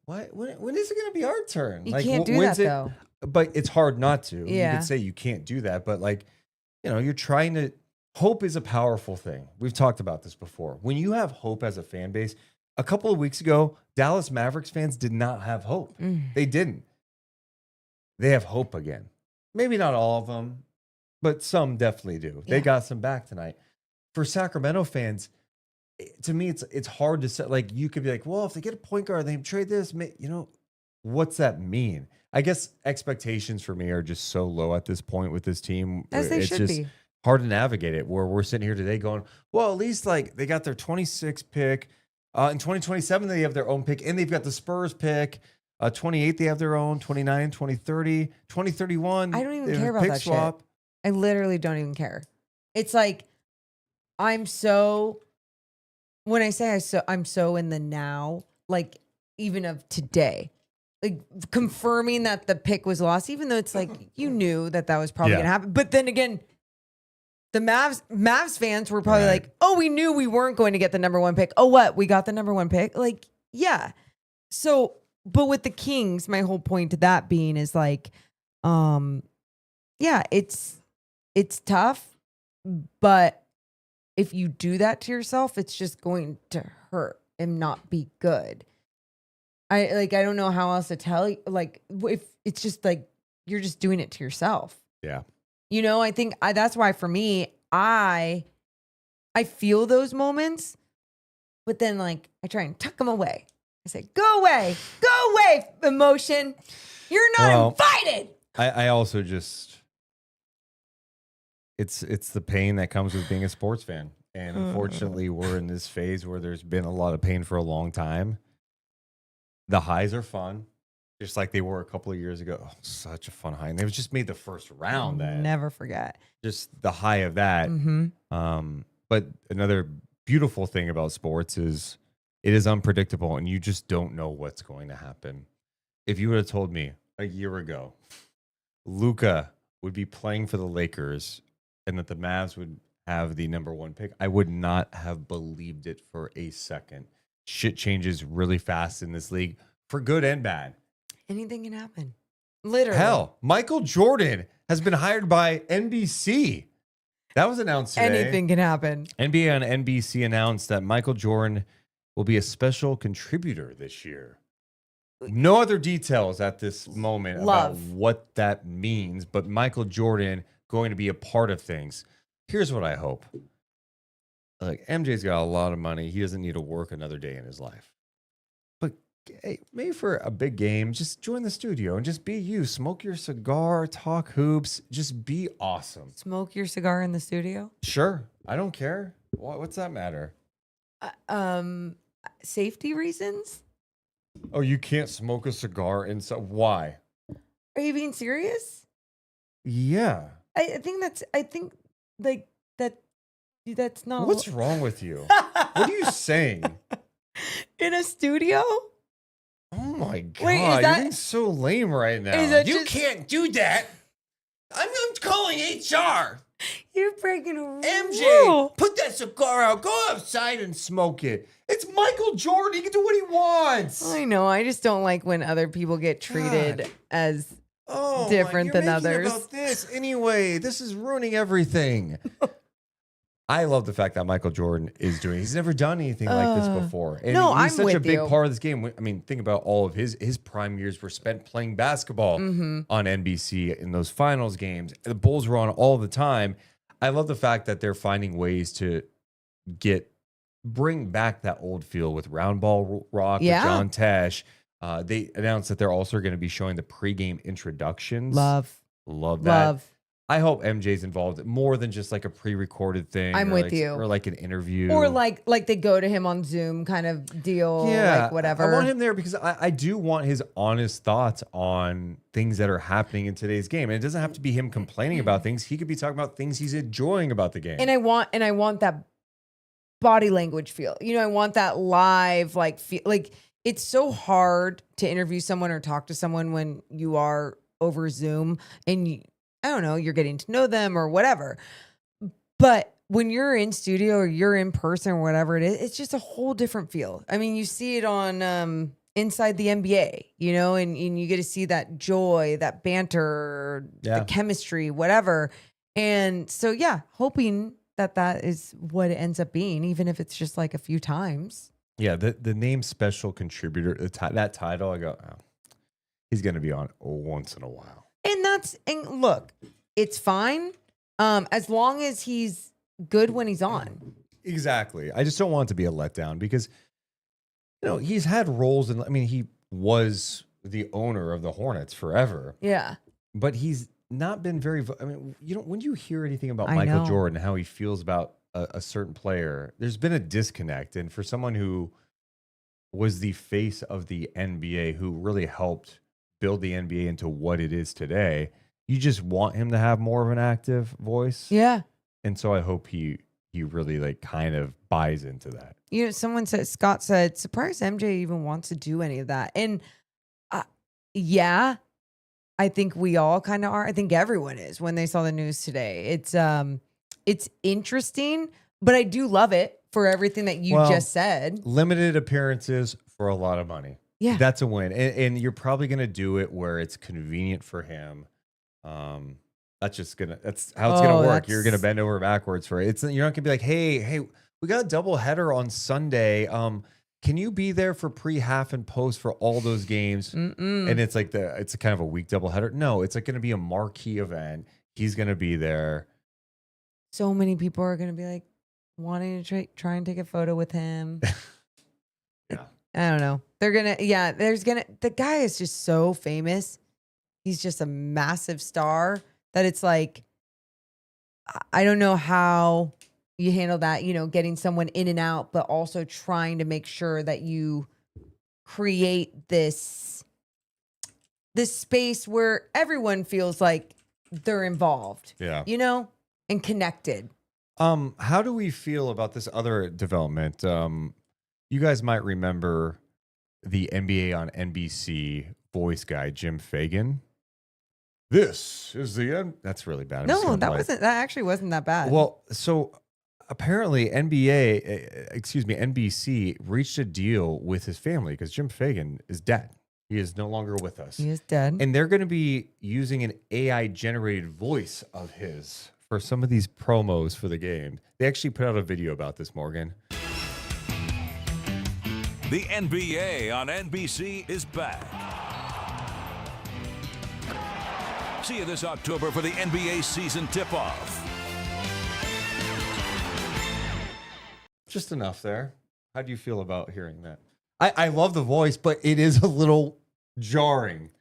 what? When is it going to be our turn?
You
like,
can't do that, though.
But it's hard not to.
Yeah.
You could say you can't do that, but like, you're trying to. Hope is a powerful thing. We've talked about this before. When you have hope as a fan base, a couple of weeks ago, Dallas Mavericks fans did not have hope. They didn't. They have hope again. Maybe not all of them, but some definitely do.
Yeah.
They got some back tonight. For Sacramento fans, to me, it's hard to say. Like, you could be like, well, if they get a point guard, they trade this. What's that mean? I guess expectations for me are just so low at this point with this team.
As they should be.
Hard to navigate it, where we're sitting here today going, well, at least like they got their 26th pick. In 2027, they have their own pick, and they've got the Spurs pick. 28, they have their own. 29, 2030, 2031.
I don't even care about that shit. I literally don't even care. It's like when I say I'm so in the now, like even of today, like confirming that the pick was lost, even though it's like you knew that was probably gonna happen. But then again, the Mavs fans were probably like, oh, we knew we weren't going to get the number one pick. Oh, what? We got the number one pick? Like, yeah. So, but with the Kings, my whole point to that being is like, yeah, it's tough, but if you do that to yourself, it's just going to hurt and not be good. I don't know how else to tell you. Like, if it's just like, you're just doing it to yourself.
Yeah.
I think that's why for me, I feel those moments, but then like I try and tuck them away. I say, go away, emotion. You're not invited.
I also just, it's the pain that comes with being a sports fan. And unfortunately, we're in this phase where there's been a lot of pain for a long time. The highs are fun, just like they were a couple of years ago. Oh, such a fun high. And they just made the first round then.
Never forget.
Just the high of that. But another beautiful thing about sports is it is unpredictable and you just don't know what's going to happen. If you would have told me a year ago, Luka would be playing for the Lakers and that the Mavs would have the number 1 pick, I would not have believed it for a second. Shit changes really fast in this league for good and bad.
Anything can happen. Literally.
Hell, Michael Jordan has been hired by NBC. That was announced today.
Anything can happen.
NBA on NBC announced that Michael Jordan will be a special contributor this year. No other details at this moment about what that means, but Michael Jordan going to be a part of things. Here's what I hope. Like, MJ's got a lot of money. He doesn't need to work another day in his life. But hey, maybe for a big game, just join the studio and just be you. Smoke your cigar, talk hoops, just be awesome.
Smoke your cigar in the studio?
Sure. I don't care. What's that matter?
Safety reasons?
Oh, you can't smoke a cigar inside. Why?
Are you being serious?
Yeah.
I think that's not.
What's wrong with you? What are you saying?
In a studio?
Oh my God.
Wait,
you're being so lame right now.
You can't do that. I'm calling HR.
You're breaking a rule.
MJ, put that cigar out. Go outside and smoke it. It's Michael Jordan. He can do what he wants.
I know. I just don't like when other people get treated as different than others.
About this anyway. This is ruining everything. I love the fact that Michael Jordan is doing. He's never done anything like this before. And
no,
he's
I'm
such
with
a big
you.
part of this game. I mean, think about all of his prime years were spent playing basketball on NBC in those finals games. The Bulls were on all the time. I love the fact that they're finding ways to bring back that old feel with Round Ball Rock, with John Tesh. They announced that they're also going to be showing the pregame introductions. Love that. I hope MJ's involved more than just like a pre-recorded thing.
I'm with you.
Or like an interview.
Or like they go to him on Zoom kind of deal.
Yeah.
Like whatever.
I want him there because I do want his honest thoughts on things that are happening in today's game. And it doesn't have to be him complaining about things. He could be talking about things he's enjoying about the game.
And I want that body language feel. You know, I want that live feel. Like, it's so hard to interview someone or talk to someone when you are over Zoom and I don't know, you're getting to know them or whatever. But when you're in studio or you're in person or whatever it is, it's just a whole different feel. I mean, you see it on Inside the NBA, you know, and you get to see that joy, that banter, the chemistry, whatever. And so, hoping that is what it ends up being, even if it's just like a few times.
Yeah, the name special contributor, that title, I go, he's going to be on once in a while.
And look, it's fine as long as he's good when he's on.
Exactly. I just don't want it to be a letdown because, you know, he's had roles in, I mean, he was the owner of the Hornets forever.
Yeah.
But he's not been very, I mean, you know, when you hear anything about Michael Jordan, how he feels about a certain player, there's been a disconnect. And for someone who was the face of the NBA, who really helped build the NBA into what it is today, you just want him to have more of an active voice.
Yeah.
And so I hope he really like kind of buys into that.
You know, Scott said, surprised MJ even wants to do any of that. And I think we all kind of are. I think everyone is when they saw the news today. It's interesting, but I do love it for everything that you just said.
Limited appearances for a lot of money.
Yeah.
That's a win. And you're probably going to do it where it's convenient for him. That's how it's going to work. You're going to bend over backwards for it. You're not going to be like, hey, we got a double header on Sunday. Can you be there for pre, half, and post for all those games? And it's like it's a kind of a week double header. No, it's like going to be a marquee event. He's going to be there.
So many people are going to be like wanting to try and take a photo with him. I don't know. The guy is just so famous. He's just a massive star that it's like, I don't know how you handle that, you know, getting someone in and out, but also trying to make sure that you create this space where everyone feels like they're involved.
Yeah.
You know, and connected.
How do we feel about this other development? You guys might remember the NBA on NBC voice guy, Jim Fagan. This is the end. That's really bad.
No, that actually wasn't that bad.
Well, so apparently NBC reached a deal with his family because Jim Fagan is dead. He is no longer with us.
He is dead.
And they're going to be using an AI generated voice of his for some of these promos for the game. They actually put out a video about this, Morgan.
The NBA on NBC is back. See you this October for the NBA season tip-off.
Just enough there. How do you feel about hearing that? I love the voice, but it is a little jarring.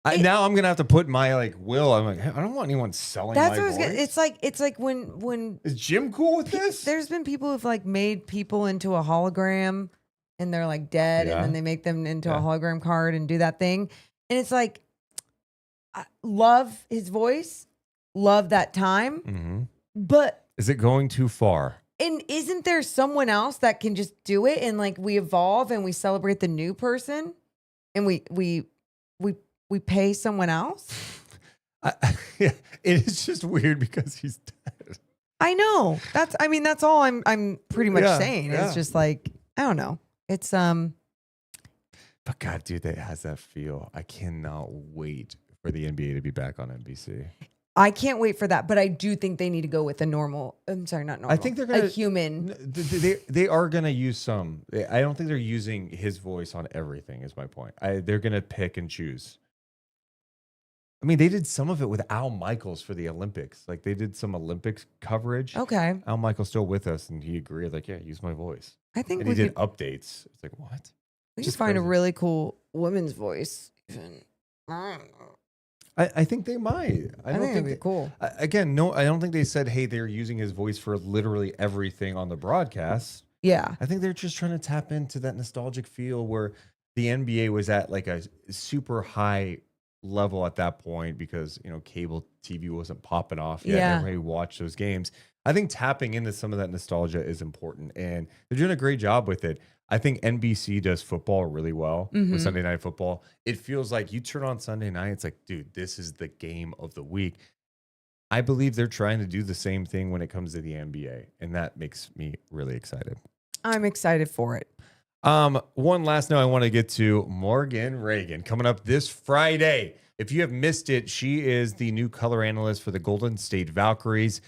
Now I'm gonna have to put my will. I'm like, hey, I don't want anyone selling
That's
my
what I was
voice.
it's like when
Is Jim cool with this?
there's been people who've like made people into a hologram and they're like dead
Yeah.
and then they make them into a
Yeah.
hologram card and do that thing. And it's like, I love his voice, love that time,
Mm-hmm.
but
Is it going too far?
and isn't there someone else that can just do it and like we evolve and we celebrate the new person and we pay someone else?
Yeah, it is just weird because he's dead.
I know. That's all I'm pretty much
Yeah,
saying.
yeah.
It's just like, I don't know. It's
But God, dude, that has that feel. I cannot wait for the NBA to be back on NBC.
I can't wait for that, but I do think they need to go with a normal. I'm sorry, not normal.
I think they're gonna
a human.
They are gonna use some. I don't think they're using his voice on everything. Is my point. They're gonna pick and choose. I mean, they did some of it with Al Michaels for the Olympics. Like they did some Olympics coverage.
Okay,
Al Michaels still with us, and he agreed. Like, yeah, use my voice.
I think
And
we
he did
could
updates. It's like what?
just find a
crazy.
really cool woman's voice. Even.
I think they might.
I think it'd be cool.
Again, no, I don't think they said, hey, they're using his voice for literally everything on the broadcast.
Yeah,
I think they're just trying to tap into that nostalgic feel where the NBA was at like a super high level at that point because, cable TV wasn't popping off yet.
Yeah.
Everybody watched those games. I think tapping into some of that nostalgia is important and they're doing a great job with it. I think NBC does football really well with Sunday Night Football. It feels like you turn on Sunday night, it's like, dude, this is the game of the week. I believe they're trying to do the same thing when it comes to the NBA, and that makes me really excited.
I'm excited for it.
One last note I want to get to, Morgan Reagan coming up this Friday. If you have missed it, she is the new color analyst for the Golden State Valkyries.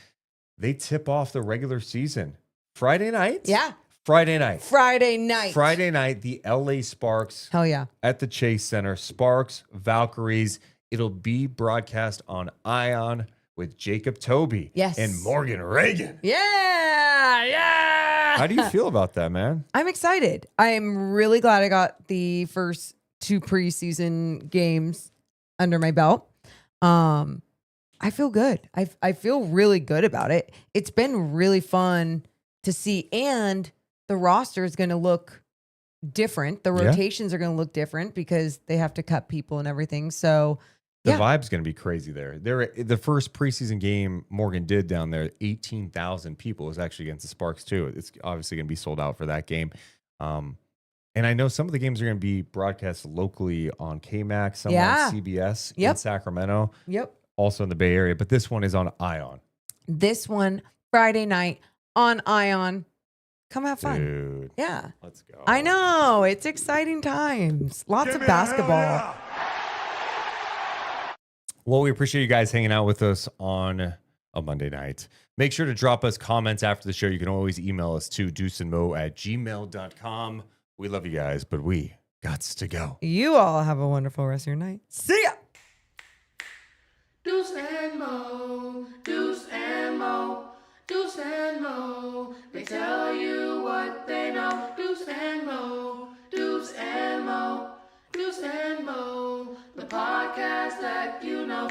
They tip off the regular season Friday night.
Yeah,
Friday night.
Friday night.
The LA Sparks
Hell yeah.
at the Chase Center. Sparks, Valkyries. It'll be broadcast on Ion with Jacob Toby
Yes.
and Morgan Reagan.
Yeah.
How do you feel about that, man?
I'm excited. I'm really glad I got the first 2 preseason games under my belt. I feel good. I feel really good about it. It's been really fun to see, and the roster is going to look different. The
Yeah.
rotations are going to look different because they have to cut people and everything. So
The
yeah.
vibe's going to be crazy there. The first preseason game Morgan did down there, 18,000 people. It was actually against the Sparks too. It's obviously going to be sold out for that game. And I know some of the games are going to be broadcast locally on KMAX, some
Yeah.
on CBS in
Yep.
Sacramento,
Yep.
also in the Bay Area. But this one is on Ion.
This one, Friday night on Ion. Come have fun.
Dude,
Yeah.
let's go.
I know. It's exciting times. Lots of basketball.
Well, we appreciate you guys hanging out with us on a Monday night. Make sure to drop us comments after the show. You can always email us to deuceandmo@gmail.com. We love you guys, but we gots to go.
You all have a wonderful rest of your night. See ya.
Deuce and Mo, Deuce and Mo, Deuce and Mo. They tell you what they know. Deuce and Mo, Deuce and Mo, Deuce and Mo. The podcast that you know.